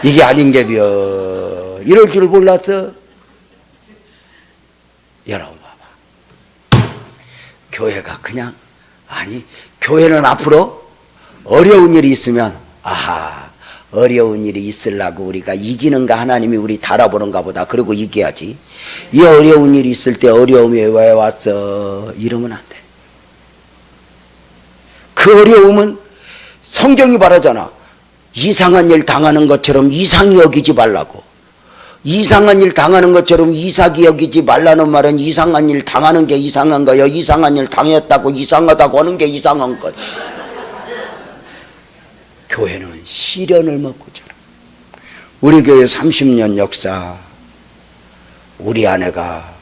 이게 아닌게벼. 이럴 줄 몰랐어. 여러분 봐봐. 교회가 그냥 아니 교회는 앞으로 어려운 일이 있으면 아하 어려운 일이 있으려고 우리가 이기는가 하나님이 우리 달아보는가 보다. 그리고 이겨야지. 이 어려운 일이 있을 때 어려움이 왜 왔어? 이러면 안 돼. 그 어려움은 성경이 말하잖아. 이상한 일 당하는 것처럼 이상히 여기지 말라고. 이상한 일 당하는 것처럼 이상히 여기지 말라는 말은 이상한 일 당하는 게 이상한 거예요. 이상한 일 당했다고 이상하다고 하는 게 이상한 거예요. 교회는 시련을 먹고 자라. 우리 교회 30년 역사, 우리 아내가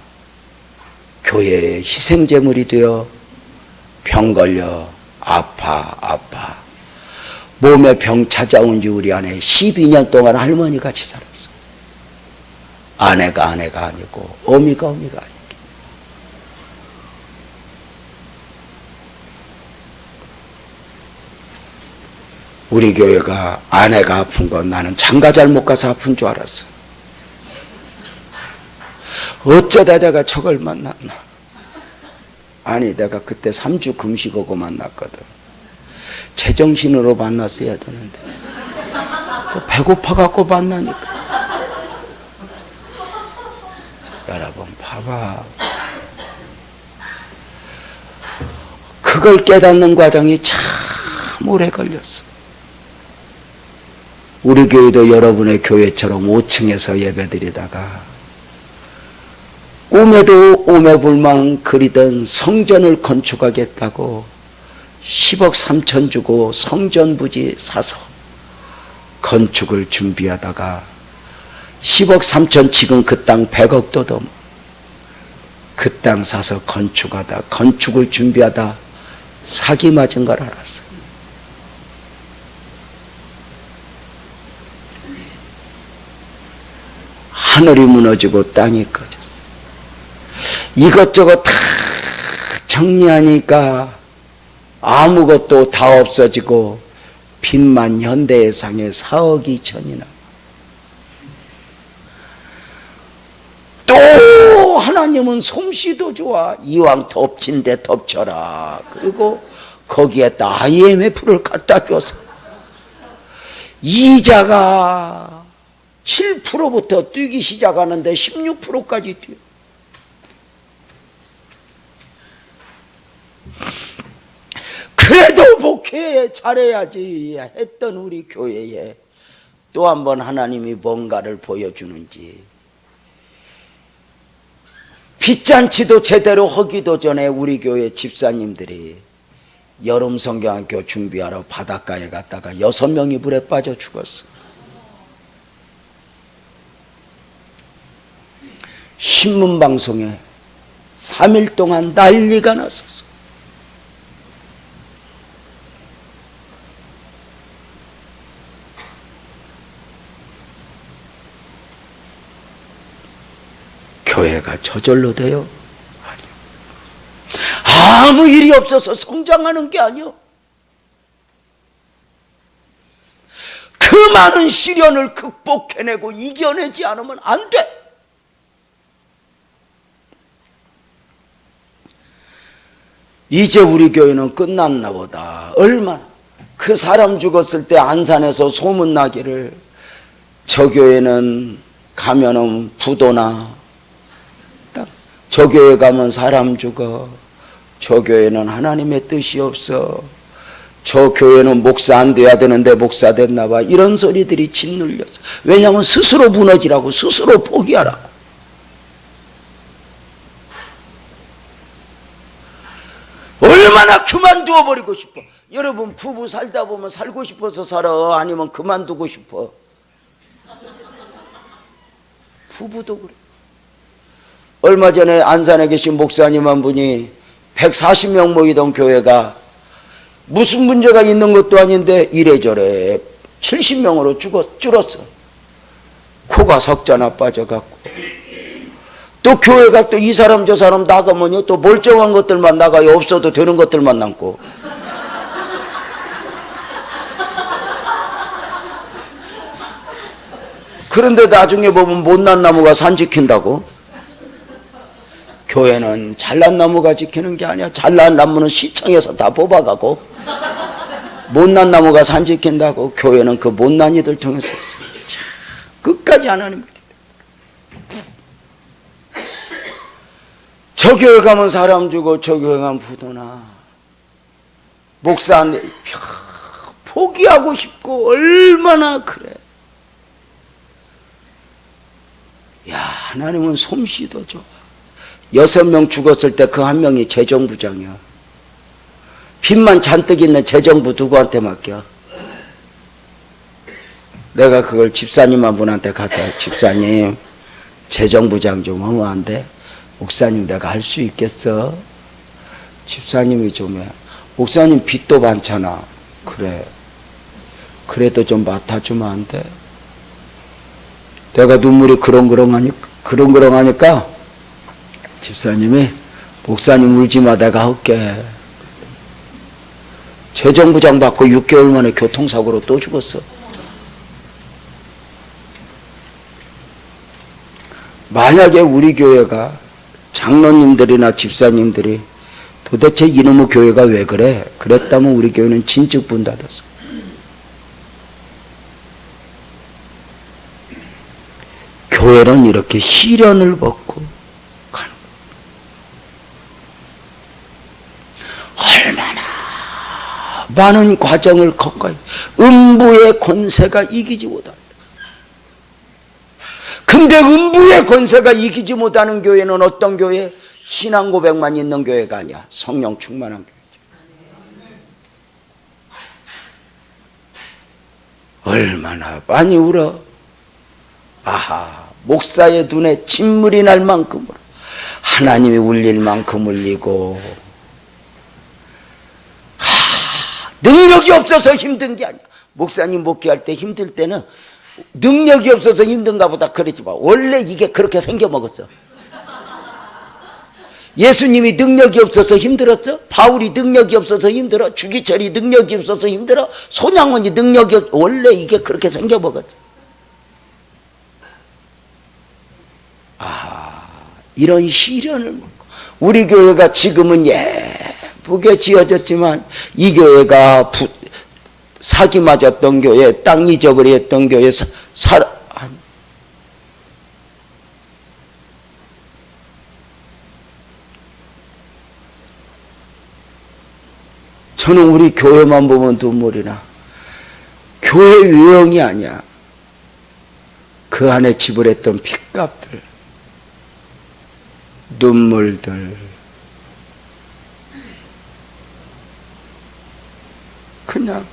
교회의 희생제물이 되어 병 걸려 아파 몸에 병 찾아온 지 우리 아내 12년 동안 할머니 같이 살았어. 아내가 아니고 어미가 아니고. 우리 교회가 아내가 아픈 건 나는 장가 잘못 가서 아픈 줄 알았어. 어쩌다 내가 저걸 만났나. 아니 내가 그때 3주 금식하고 만났거든. 제정신으로 만났어야 되는데 배고파갖고 만나니까. 여러분 봐봐. 그걸 깨닫는 과정이 참 오래 걸렸어. 우리 교회도 여러분의 교회처럼 5층에서 예배드리다가 꿈에도 오매불망 그리던 성전을 건축하겠다고 10억 3천 주고 성전 부지 사서 건축을 준비하다가 10억 3천 지금 그 땅 100억도 넘어. 그 땅 사서 건축을 준비하다 사기 맞은 걸 알았어. 하늘이 무너지고 땅이 꺼졌어. 이것저것 다 정리하니까 아무것도 다 없어지고 빚만 현대해상에 4억 2천이나. 또 하나님은 솜씨도 좋아. 이왕 덮친데 덮쳐라. 그리고 거기에다 IMF를 갖다 줘서 이자가 7%부터 뛰기 시작하는데 16%까지 뛰어. 그래도 목회 잘해야지 했던 우리 교회에 또 한 번 하나님이 뭔가를 보여주는지. 빚잔치도 제대로 하기도 전에 우리 교회 집사님들이 여름 성경학교 준비하러 바닷가에 갔다가 6명이 물에 빠져 죽었어. 신문방송에 3일 동안 난리가 났었어. 교회가 저절로 돼요? 아니요. 아무 일이 없어서 성장하는 게 아니요. 그 많은 시련을 극복해내고 이겨내지 않으면 안 돼. 이제 우리 교회는 끝났나 보다. 얼마나 그 사람 죽었을 때 안산에서 소문나기를 저 교회는 가면은 부도나, 저 교회 가면 사람 죽어, 저 교회는 하나님의 뜻이 없어, 저 교회는 목사 안 돼야 되는데 목사 됐나 봐. 이런 소리들이 짓눌렸어. 왜냐하면 스스로 무너지라고, 스스로 포기하라고. 얼마나 그만두어 버리고 싶어. 여러분 부부 살다 보면 살고 싶어서 살아? 아니면 그만두고 싶어? 부부도 그래. 얼마 전에 안산에 계신 목사님 한 분이 140명 모이던 교회가 무슨 문제가 있는 것도 아닌데 이래저래 70명으로 줄었어. 코가 석자나 빠져갖고. 또 교회가 또 이 사람 저 사람 나가면요 또 멀쩡한 것들만 나가요. 없어도 되는 것들만 남고. 그런데 나중에 보면 못난 나무가 산 지킨다고. 교회는 잘난 나무가 지키는 게 아니야. 잘난 나무는 시청에서 다 뽑아가고, 못난 나무가 산 지킨다고. 교회는 그 못난 이들 통해서 끝까지 하나님. 저 교회 가면 사람 주고 저 교회 가면 부도나. 목사 포기하고 싶고 얼마나 그래. 야, 하나님은 솜씨도 좋아. 6명 죽었을 때 그 한 명이 재정부장이야. 빚만 잔뜩 있는 재정부 누구한테 맡겨? 내가 그걸 집사님 한 분한테 가서 집사님 재정부장 좀 하면 안 돼? 목사님 내가 할 수 있겠어? 집사님이 좀 해. 목사님 빚도 많잖아. 그래. 그래도 좀 맡아주면 안 돼? 내가 눈물이 그렁그렁하니까 집사님이 목사님 울지마 내가 할게. 재정부장 받고 6개월 만에 교통사고로 또 죽었어. 만약에 우리 교회가 장로님들이나 집사님들이 도대체 이놈의 교회가 왜 그래? 그랬다면 우리 교회는 진즉 문 닫았어. 교회는 이렇게 시련을 벗고 가는 거예요. 얼마나 많은 과정을 겪어야 음부의 권세가 이기지 못한다. 근데 음부의 권세가 이기지 못하는 교회는 어떤 교회? 신앙 고백만 있는 교회가 아니야. 성령 충만한 교회죠. 얼마나 많이 울어. 아하, 목사의 눈에 진물이 날 만큼으로 하나님이 울릴 만큼 울리고, 능력이 없어서 힘든 게 아니야. 목사님 목회할 때 힘들 때는 능력이 없어서 힘든가 보다 그러지 마. 원래 이게 그렇게 생겨먹었어. 예수님이 능력이 없어서 힘들었어? 바울이 능력이 없어서 힘들어? 주기철이 능력이 없어서 힘들어? 손양원이 능력이 원래 이게 그렇게 생겨먹었어. 이런 시련을 먹고, 우리 교회가 지금은 예쁘게 지어졌지만 이 교회가 사기 맞았던 교회, 땅 잊어버렸던 교회, 저는 우리 교회만 보면 눈물이 나. 교회 유형이 아니야. 그 안에 지불했던 핏값들, 눈물들, 그냥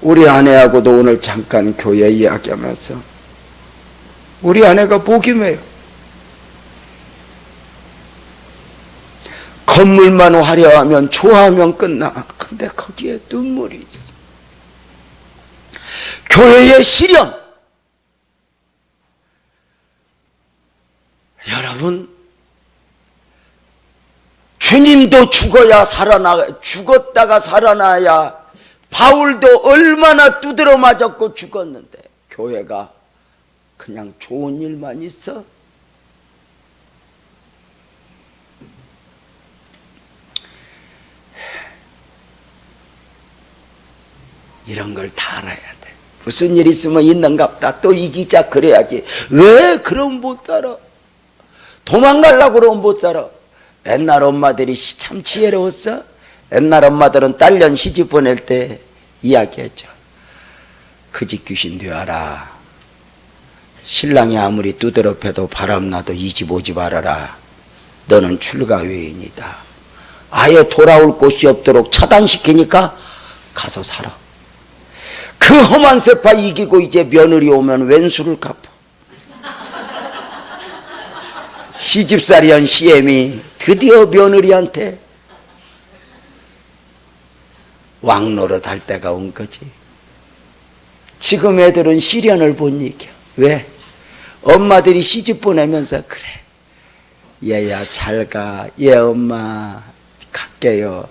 우리 아내하고도 오늘 잠깐 교회 이야기하면서 우리 아내가 복임해요. 건물만 화려하면 좋아하면 끝나. 근데 거기에 눈물이 있어. 교회의 시련. 여러분, 주님도 죽었다가 살아나야. 바울도 얼마나 두드러 맞았고 죽었는데 교회가 그냥 좋은 일만 있어? 이런 걸 다 알아야 돼. 무슨 일 있으면 있는갑다. 또 이기자 그래야지. 왜 그럼 못 살아? 도망가려고 그러면 못 살아. 옛날 엄마들이 참 지혜로웠어. 옛날 엄마들은 딸년 시집 보낼 때 이야기했죠. 그 집 귀신 되어라. 신랑이 아무리 두드러 패도 바람나도 이 집 오지 말아라. 너는 출가 외인이다. 아예 돌아올 곳이 없도록 차단시키니까 가서 살아. 그 험한 세파 이기고 이제 며느리 오면 왼수를 갚아. 시집살이한 CM이 드디어 며느리한테 왕노릇 할 때가 온 거지. 지금 애들은 시련을 못 이겨. 왜? 엄마들이 시집 보내면서 그래, 얘야 잘가, 얘 엄마 갈게요,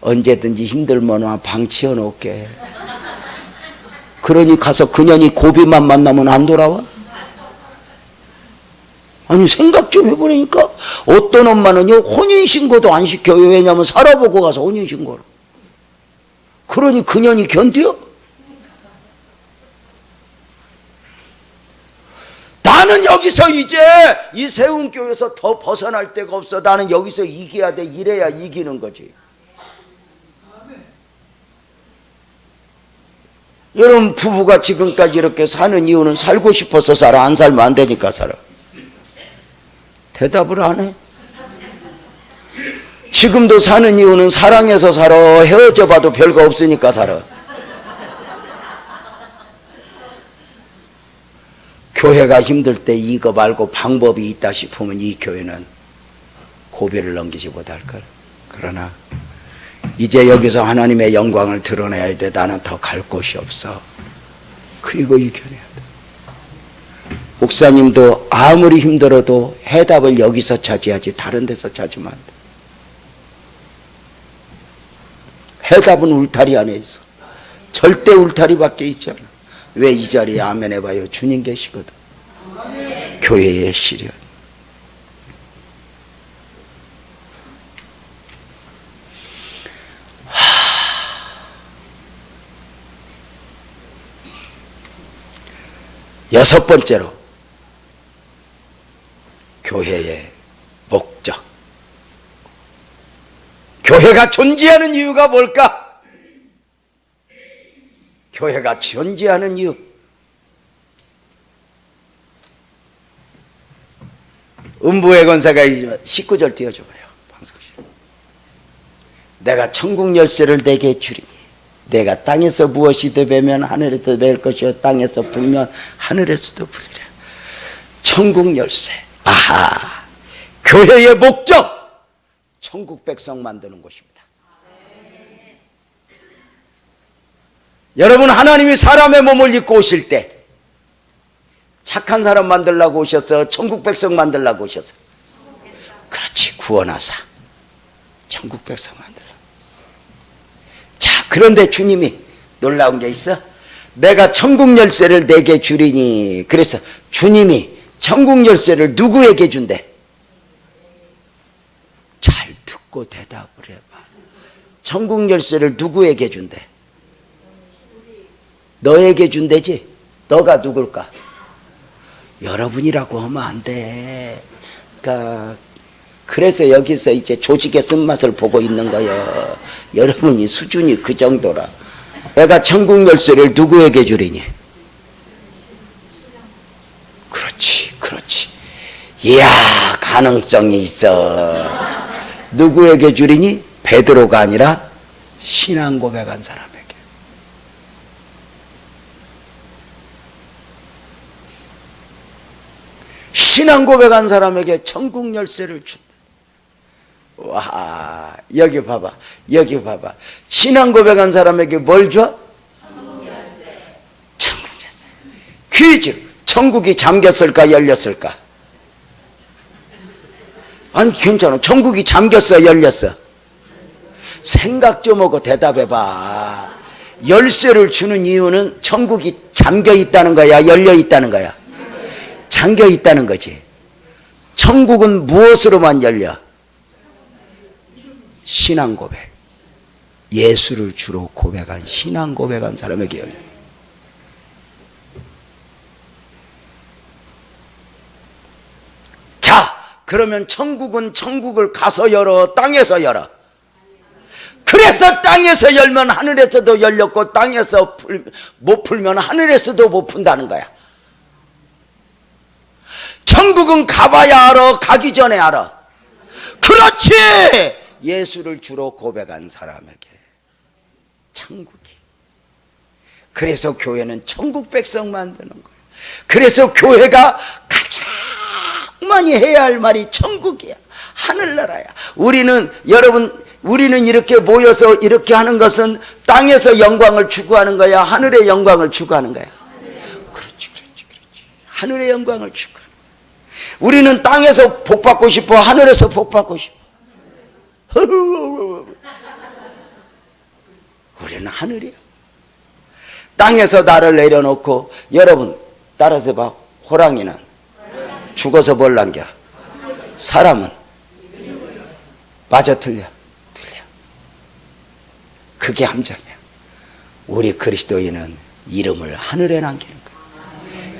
언제든지 힘들면 방 치워놓을게. 그러니 가서 그년이 고비만 만나면 안 돌아와? 아니 생각 좀 해보니까 어떤 엄마는요 혼인신고도 안 시켜요. 왜냐하면 살아보고 가서 혼인신고를. 그러니 그년이 견뎌? 나는 여기서 이제 이 세운교회에서 더 벗어날 데가 없어. 나는 여기서 이겨야 돼. 이래야 이기는 거지. 여러분 부부가 지금까지 이렇게 사는 이유는 살고 싶어서 살아, 안 살면 안 되니까 살아? 대답을 안 해. 지금도 사는 이유는 사랑해서 살아, 헤어져 봐도 별거 없으니까 살아. 교회가 힘들 때 이거 말고 방법이 있다 싶으면 이 교회는 고비를 넘기지 못할걸. 그러나 이제 여기서 하나님의 영광을 드러내야 돼. 나는 더 갈 곳이 없어. 그리고 이겨내야 돼. 목사님도 아무리 힘들어도 해답을 여기서 찾아야지 다른 데서 찾으면 안 돼. 해답은 울타리 안에 있어. 절대 울타리밖에 있지 않아. 왜 이 자리에 아멘 해봐요. 주님 계시거든. 교회의 시련. 여섯 번째로 교회의 목적. 교회가 존재하는 이유가 뭘까? 교회가 존재하는 이유. 음부의 권세가 19절 띄워줘봐요. 방송실. 내가 천국 열쇠를 내게 주리니 내가 땅에서 무엇이든 베면 하늘에서 벨 것이요 땅에서 불면 하늘에서도 불리라. 천국 열쇠. 아하. 교회의 목적. 천국 백성 만드는 곳입니다. 여러분 하나님이 사람의 몸을 입고 오실 때 착한 사람 만들려고 오셨어? 천국 백성 만들려고 오셨어? 그렇지. 구원하사 천국 백성 만들어. 자, 그런데 주님이 놀라운 게 있어. 내가 천국 열쇠를 내게 주리니. 그래서 주님이 천국 열쇠를 누구에게 준대? 잘 듣고 대답을 해봐. 천국 열쇠를 누구에게 준대? 너에게 준대지? 너가 누굴까? 여러분이라고 하면 안 돼. 그러니까 그래서 여기서 이제 조직의 쓴맛을 보고 있는 거예요. 여러분이 수준이 그 정도라. 내가 천국 열쇠를 누구에게 주리니? 그렇지, 그렇지. 이야, 가능성이 있어. 누구에게 주리니? 베드로가 아니라 신앙 고백한 사람에게. 신앙 고백한 사람에게 천국 열쇠를 준다. 와, 여기 봐봐. 여기 봐봐. 신앙 고백한 사람에게 뭘 줘? 천국 열쇠. 천국 열쇠. 퀴즈. 천국이 잠겼을까 열렸을까? 아니 괜찮아. 천국이 잠겼어 열렸어? 생각 좀 하고 대답해봐. 열쇠를 주는 이유는 천국이 잠겨 있다는 거야 열려 있다는 거야? 잠겨 있다는 거지. 천국은 무엇으로만 열려? 신앙 고백. 예수를 주로 고백한 신앙 고백한 사람에게 열려. 자, 그러면 천국은 천국을 가서 열어, 땅에서 열어? 그래서 땅에서 열면 하늘에서도 열렸고 땅에서 못 풀면 하늘에서도 못 푼다는 거야. 천국은 가봐야 알아, 가기 전에 알아. 그렇지. 예수를 주로 고백한 사람에게 천국이. 그래서 교회는 천국 백성 만드는 거예요. 그래서 교회가 가장 많이 해야 할 말이 천국이야. 하늘나라야. 우리는 이렇게 모여서 이렇게 하는 것은 땅에서 영광을 추구하는 거야? 하늘의 영광을 추구하는 거야? 그렇지. 하늘의 영광을 추구하는 거야. 우리는 땅에서 복 받고 싶어? 하늘에서 복 받고 싶어? 우리는 하늘이야. 땅에서 나를 내려놓고, 여러분 따라서 봐. 호랑이는 죽어서 뭘 남겨? 사람은 맞아, 틀려? 그게 함정이야. 우리 그리스도인은 이름을 하늘에 남기는 거야.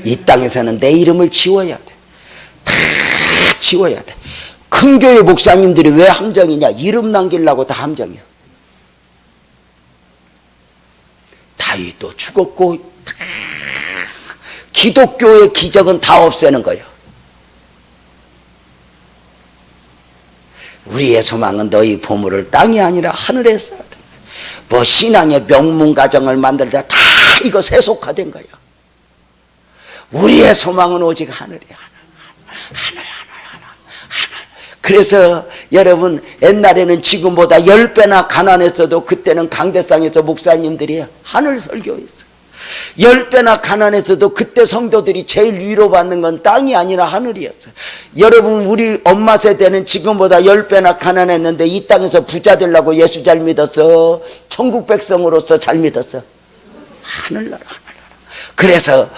이 땅에서는 내 이름을 지워야 돼. 다 지워야 돼. 큰 교회 목사님들이 왜 함정이냐? 이름 남기려고 다 함정이야. 다윗도 죽었고, 다 기독교의 기적은 다 없애는 거예요. 우리의 소망은 너희 보물을 땅이 아니라 하늘에 쌓아. 뭐 신앙의 명문 가정을 만들 때 다 이거 세속화된 거예요. 우리의 소망은 오직 하늘이야. 하늘. 그래서 여러분, 옛날에는 지금보다 10배나 가난했어도 그때는 강대상에서 목사님들이 하늘 설교했어요. 10배나 가난했어도 그때 성도들이 제일 위로받는 건 땅이 아니라 하늘이었어요. 여러분, 우리 엄마 세대는 지금보다 10배나 가난했는데 이 땅에서 부자 되려고 예수 잘 믿었어? 천국 백성으로서 잘 믿었어? 하늘나라. 그래서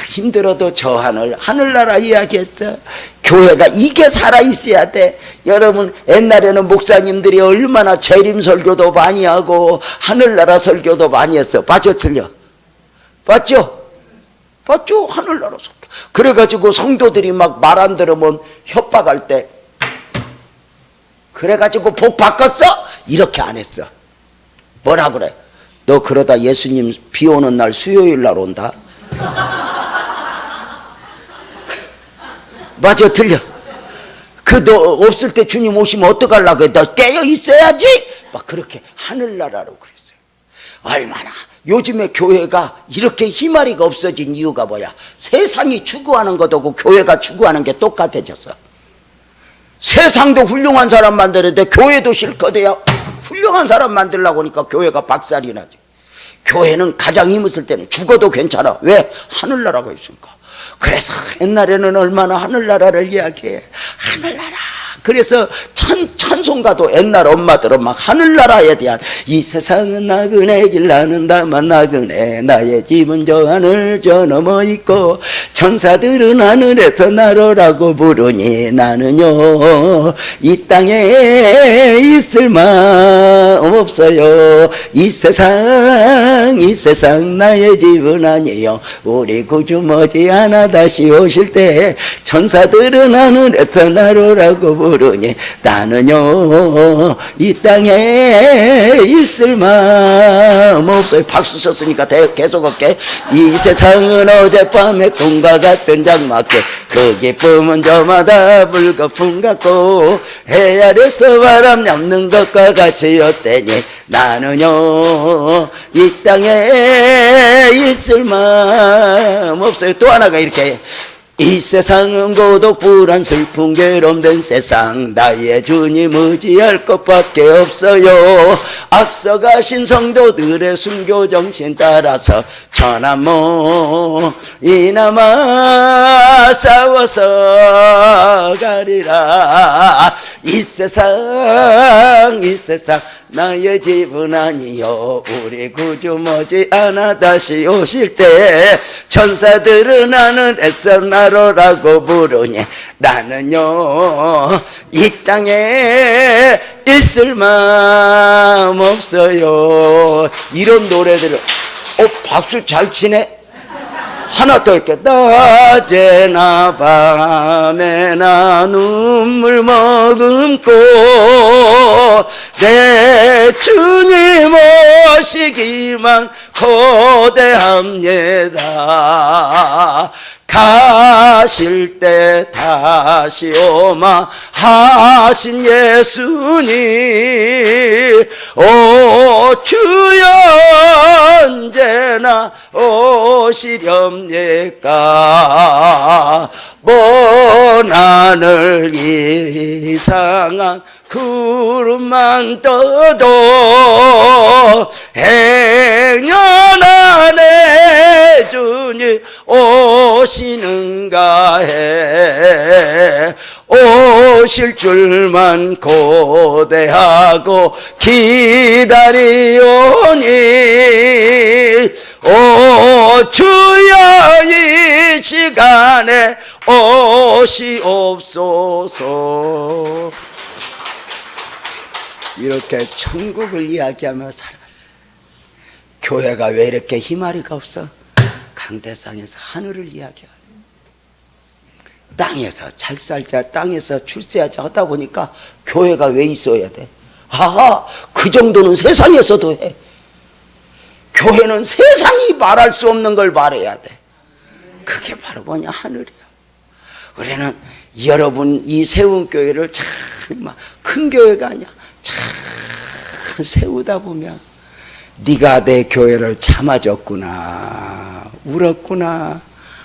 힘들어도 저 하늘나라 이야기했어. 교회가 이게 살아있어야 돼. 여러분, 옛날에는 목사님들이 얼마나 재림 설교도 많이 하고 하늘나라 설교도 많이 했어. 맞죠, 틀려? 봤죠? 하늘나라 설교. 그래가지고 성도들이 막 말 안 들으면 협박할 때, 그래가지고 복 바꿨어? 이렇게 안 했어. 뭐라 그래? 너 그러다 예수님 비 오는 날 수요일 날 온다. 맞아, 틀려? 너 없을 때 주님 오시면 어떡하려고 해? 너 깨어 있어야지? 막 그렇게 하늘나라로 그랬어요. 얼마나 요즘에 교회가 이렇게 희마리가 없어진 이유가 뭐야? 세상이 추구하는 것하고 교회가 추구하는 게 똑같아졌어. 세상도 훌륭한 사람 만드는데 교회도 실컷해야 훌륭한 사람 만들려고 하니까 교회가 박살이 나지. 교회는 가장 힘있을 때는 죽어도 괜찮아. 왜? 하늘나라가 있으니까. 그래서 옛날에는 얼마나 하늘나라를 이야기해. 하늘나라. 그래서 찬송가도 옛날 엄마들은 막 하늘나라에 대한, 이 세상은 나그네 길 나는 다만 나그네, 나의 집은 저 하늘 저 너머 있고, 천사들은 하늘에서 나로라고 부르니 나는요 이 땅에 있을 마음 없어요. 이 세상 나의 집은 아니에요. 우리 구주 머지않아 다시 오실 때 천사들은 하늘에서 나로라고 부르니 나는요 이 땅에 있을 마음 없어요. 박수 쳤으니까 계속 할게. 이 세상은 어젯밤의 꿈과 같은 장막에 그 기쁨은 저마다 불거품 같고 해 아래서 바람 잡는 것과 같이였대니 나는요 이 땅에 있을 마음 없어요. 또 하나가 이렇게, 이 세상은 고독 불안 슬픈 괴로움된 세상, 나의 주님 의지할 것밖에 없어요. 앞서가신 성도들의 순교 정신 따라서 천한모 이나마 싸워서 가리라. 이 세상 나의 집은 아니요 우리 구주 머지않아 다시 오실 때 천사들은 하늘에서 나로라고 부르니 나는요 이 땅에 있을 마음 없어요. 이런 노래들을 박수 잘 치네. 하나 더 있게, 낮에나 밤에나 눈물 머금고 내 주님 오시기만 고대합니다. 가실 때 다시 오마 하신 예수님, 오 주여 언제나 오시렵니까? 먼 하늘 이상한 구름만 떠도 행여 안에 주님 오시는가 해. 오실 줄만 고대하고 기다리오니, 오 주여 이 시간에 오시옵소서. 이렇게 천국을 이야기하며 살았어요. 교회가 왜 이렇게 희마리가 없어? 강대상에서 하늘을 이야기하는, 땅에서 잘 살자, 땅에서 출세하자 하다 보니까 교회가 왜 있어야 돼? 아하, 그 정도는 세상에서도 해. 교회는 세상이 말할 수 없는 걸 말해야 돼. 그게 바로 뭐냐? 하늘이야. 우리는 여러분 이 세운 교회를 참 큰 교회가 아니야. 참 세우다 보면 네가 내 교회를 참아줬구나, 울었구나,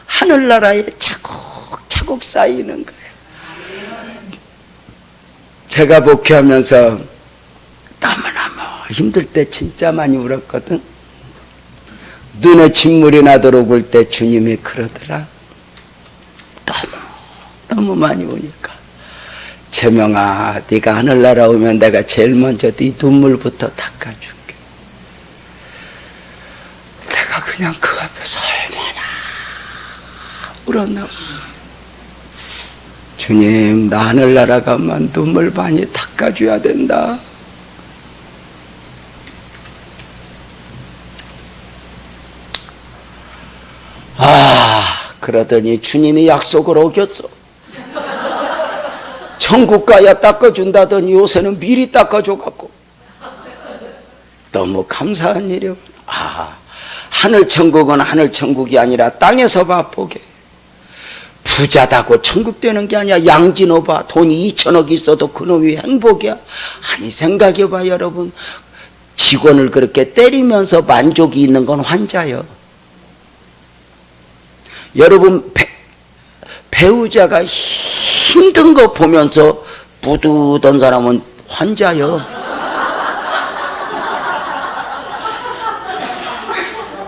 하늘나라에 차곡차곡 쌓이는 거예요. 제가 목회하면서 너무너무 힘들 때 진짜 많이 울었거든. 눈에 진물이 나도록 울 때 주님이 그러더라. 너무 많이 우니까, 재명아, 네가 하늘나라 오면 내가 제일 먼저 네 눈물부터 닦아줄게. 내가 그냥 그 앞에서 얼마나 울었나. 주님, 나 하늘나라 가면 눈물 많이 닦아줘야 된다. 그러더니 주님이 약속을 어겼어. 천국 가야 닦아준다더니 요새는 미리 닦아줘갖고 너무 감사한 일이요. 하늘천국은 하늘천국이 아니라 땅에서 맛보게. 부자다고 천국 되는 게 아니야. 양진호 봐, 돈이 2천억 있어도 그놈이 행복이야. 아니 생각해봐 여러분, 직원을 그렇게 때리면서 만족이 있는 건 환자요. 여러분 배우자가 힘든 거 보면서 뿌듯한 사람은 환자요.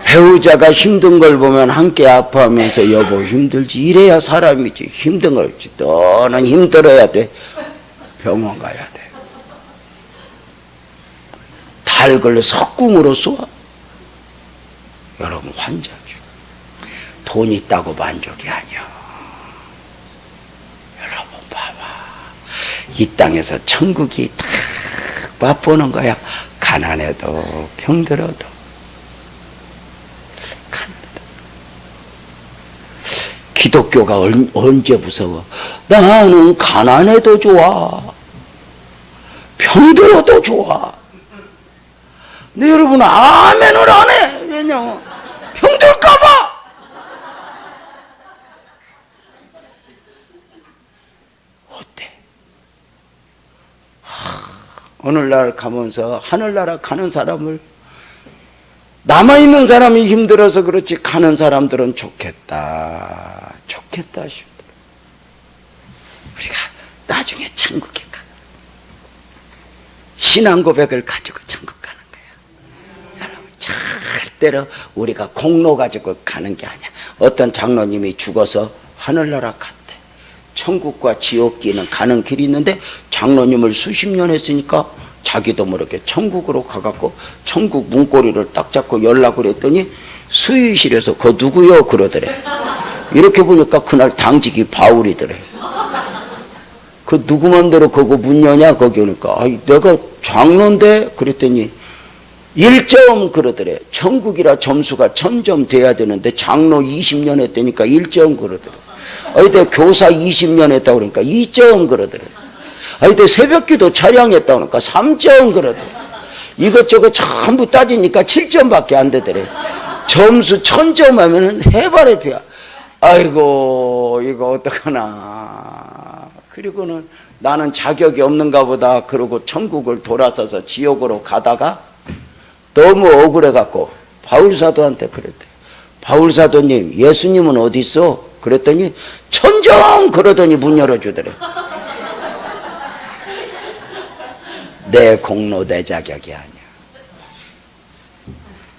배우자가 힘든 걸 보면 함께 아파하면서 여보 힘들지, 이래야 사람이지. 힘든 걸, 너는 힘들어야 돼, 병원 가야 돼. 닭을 석궁으로 쏘아. 여러분 환자죠. 돈 있다고 만족이 아니야. 여러분 봐봐, 이 땅에서 천국이 딱 맛보는 거야. 가난해도 병들어도. 가난해도. 기독교가 언제 무서워? 나는 가난해도 좋아, 병들어도 좋아. 근데 여러분 아멘을 안 해. 왜냐면 병들까봐. 어때? 오늘날 가면서 하늘나라 가는 사람을, 남아있는 사람이 힘들어서 그렇지 가는 사람들은 좋겠다 좋겠다 싶더라. 우리가 나중에 천국에 가, 신앙 고백을 가지고 천국 가는 거야. 여러분 절대로 우리가 공로 가지고 가는 게 아니야. 어떤 장로님이 죽어서 하늘나라 갔대. 천국과 지옥기는 가는 길이 있는데 장로님을 수십 년 했으니까 자기도 모르게 천국으로 가갖고 천국 문고리를 딱 잡고 연락을 했더니 수의실에서 그 누구요? 그러더래. 이렇게 보니까 그날 당직이 바울이더래. 그 누구 맘대로 그거 문 여냐? 거기 오니까 아이 내가 장로인데. 그랬더니 1점 그러더래. 천국이라 점수가 1000점 돼야 되는데 장로 20년 했다니까 1점 그러더래. 아니 내가 교사 20년 했다고 그러니까 2점 그러더래. 아니 내가 새벽기도 차량했다고 그러니까 3점 그러더래. 이것저것 전부 따지니까 7점밖에 안 되더래. 점수 1000점 하면은 해바라피야. 아이고 이거 어떡하나. 그리고는 나는 자격이 없는가 보다 그러고 천국을 돌아서서 지옥으로 가다가 너무 억울해 갖고 바울사도한테 그랬대. 바울사도님, 예수님은 어디 있어? 그랬더니 천정 그러더니 문 열어주더래. 내 공로 내 자격이 아니야.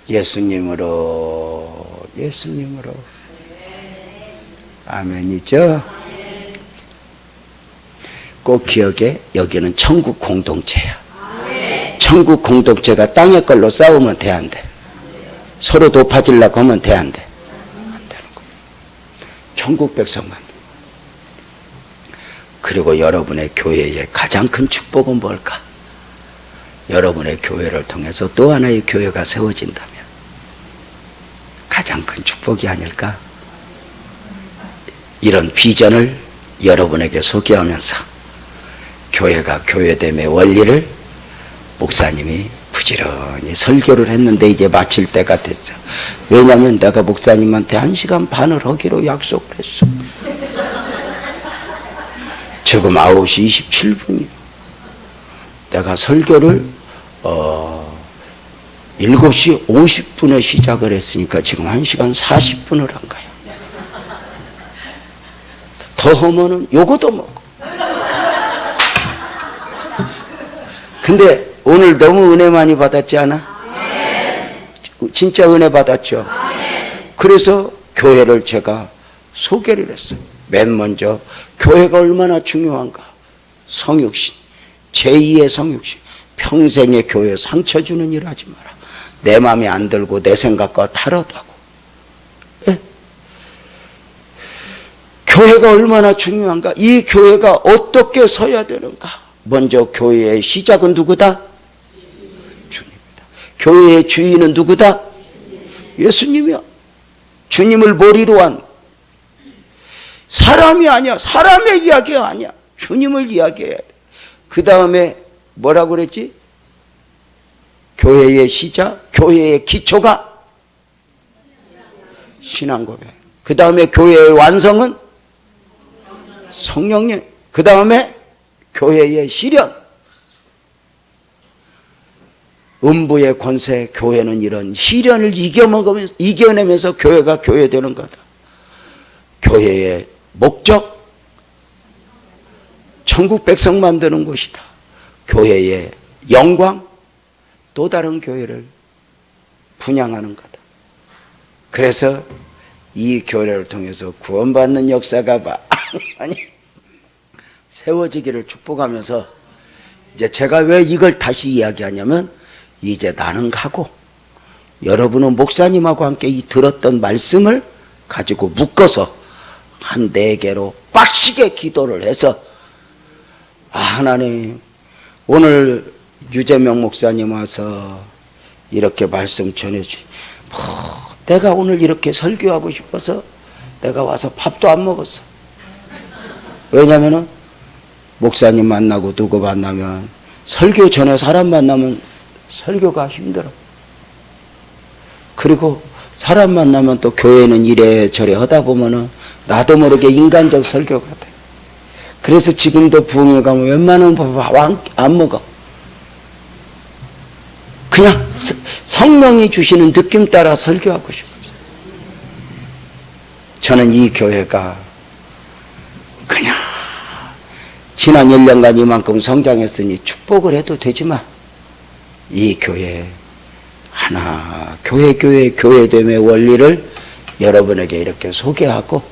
예수님으로 아멘이죠. 꼭 기억해. 여기는 천국 공동체야. 천국 공동체가 땅의 걸로 싸우면 돼, 안 돼? 서로 높아지려고 하면 돼, 안 돼? 안 되는 거야. 천국 백성만. 그리고 여러분의 교회의 가장 큰 축복은 뭘까? 여러분의 교회를 통해서 또 하나의 교회가 세워진다면 가장 큰 축복이 아닐까? 이런 비전을 여러분에게 소개하면서 교회가 교회됨의 원리를 목사님이 부지런히 설교를 했는데 이제 마칠 때가 됐어. 왜냐하면 내가 목사님한테 1시간 반을 하기로 약속을 했어. 지금 9시 27분이요. 내가 설교를 7시 50분에 시작을 했으니까 지금 1시간 40분을 한 거야. 더 하면은 요거도 먹고. 근데 오늘 너무 은혜 많이 받았지 않아? 진짜 은혜 받았죠? 그래서 교회를 제가 소개를 했어요. 맨 먼저 교회가 얼마나 중요한가. 성육신, 제2의 성육신. 평생의 교회에 상처 주는 일 하지 마라. 내 마음에 안 들고 내 생각과 다르다고. 예? 교회가 얼마나 중요한가. 이 교회가 어떻게 서야 되는가. 먼저 교회의 시작은 누구다? 주님이다. 교회의 주인은 누구다? 예수님이야. 주님을 머리로 한 사람이 아니야. 사람의 이야기가 아니야. 주님을 이야기해야 돼. 그 다음에 뭐라고 그랬지? 교회의 시작, 교회의 기초가 신앙고백. 그 다음에 교회의 완성은 성령님. 그 다음에 교회의 실현. 음부의 권세. 교회는 이런 시련을 이겨내면서 교회가 교회되는 거다. 교회의 목적, 천국 백성 만드는 곳이다. 교회의 영광, 또 다른 교회를 분양하는 거다. 그래서 이 교회를 통해서 구원받는 역사가 많이 세워지기를 축복하면서 이제 제가 왜 이걸 다시 이야기하냐면 이제 나는 가고 여러분은 목사님하고 함께 이 들었던 말씀을 가지고 묶어서 한 4개로 빡시게 기도를 해서 하나님 오늘 유재명 목사님 와서 이렇게 말씀 전해주 내가 오늘 이렇게 설교하고 싶어서 내가 와서 밥도 안 먹었어. 왜냐면은 목사님 만나고 누구 만나면 설교 전에 사람 만나면 설교가 힘들어. 그리고 사람 만나면 또 교회는 이래저래 하다 보면은 나도 모르게 인간적 설교가 돼. 그래서 지금도 부흥회 가면 웬만하면 밥 안 먹어. 그냥 성령이 주시는 느낌 따라 설교하고 싶어요. 저는 이 교회가 그냥 지난 1년간 이만큼 성장했으니 축복을 해도 되지만 이 교회 하나 교회됨의 원리를 여러분에게 이렇게 소개하고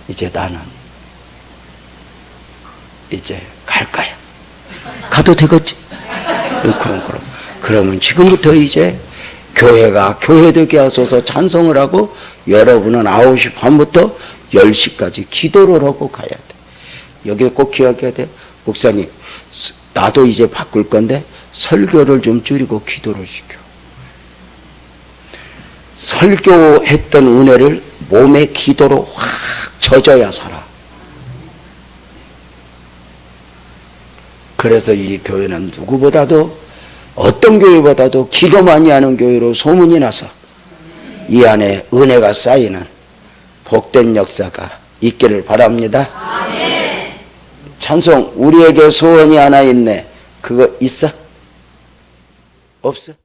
이제 나는 이제 갈 거야. 가도 되겠지? 그러면 지금부터 이제 교회가 교회되게 하소서 찬송을 하고 여러분은 9시 반부터 10시까지 기도를 하고 가야 돼. 여기 꼭 기억해야 돼. 목사님, 나도 이제 바꿀 건데 설교를 좀 줄이고 기도를 시켜. 설교했던 은혜를 몸의 기도로 확 젖어야 살아. 그래서 이 교회는 누구보다도 어떤 교회보다도 기도 많이 하는 교회로 소문이 나서 이 안에 은혜가 쌓이는 복된 역사가 있기를 바랍니다. 찬송 우리에게 소원이 하나 있네. 그거 있어? 없어?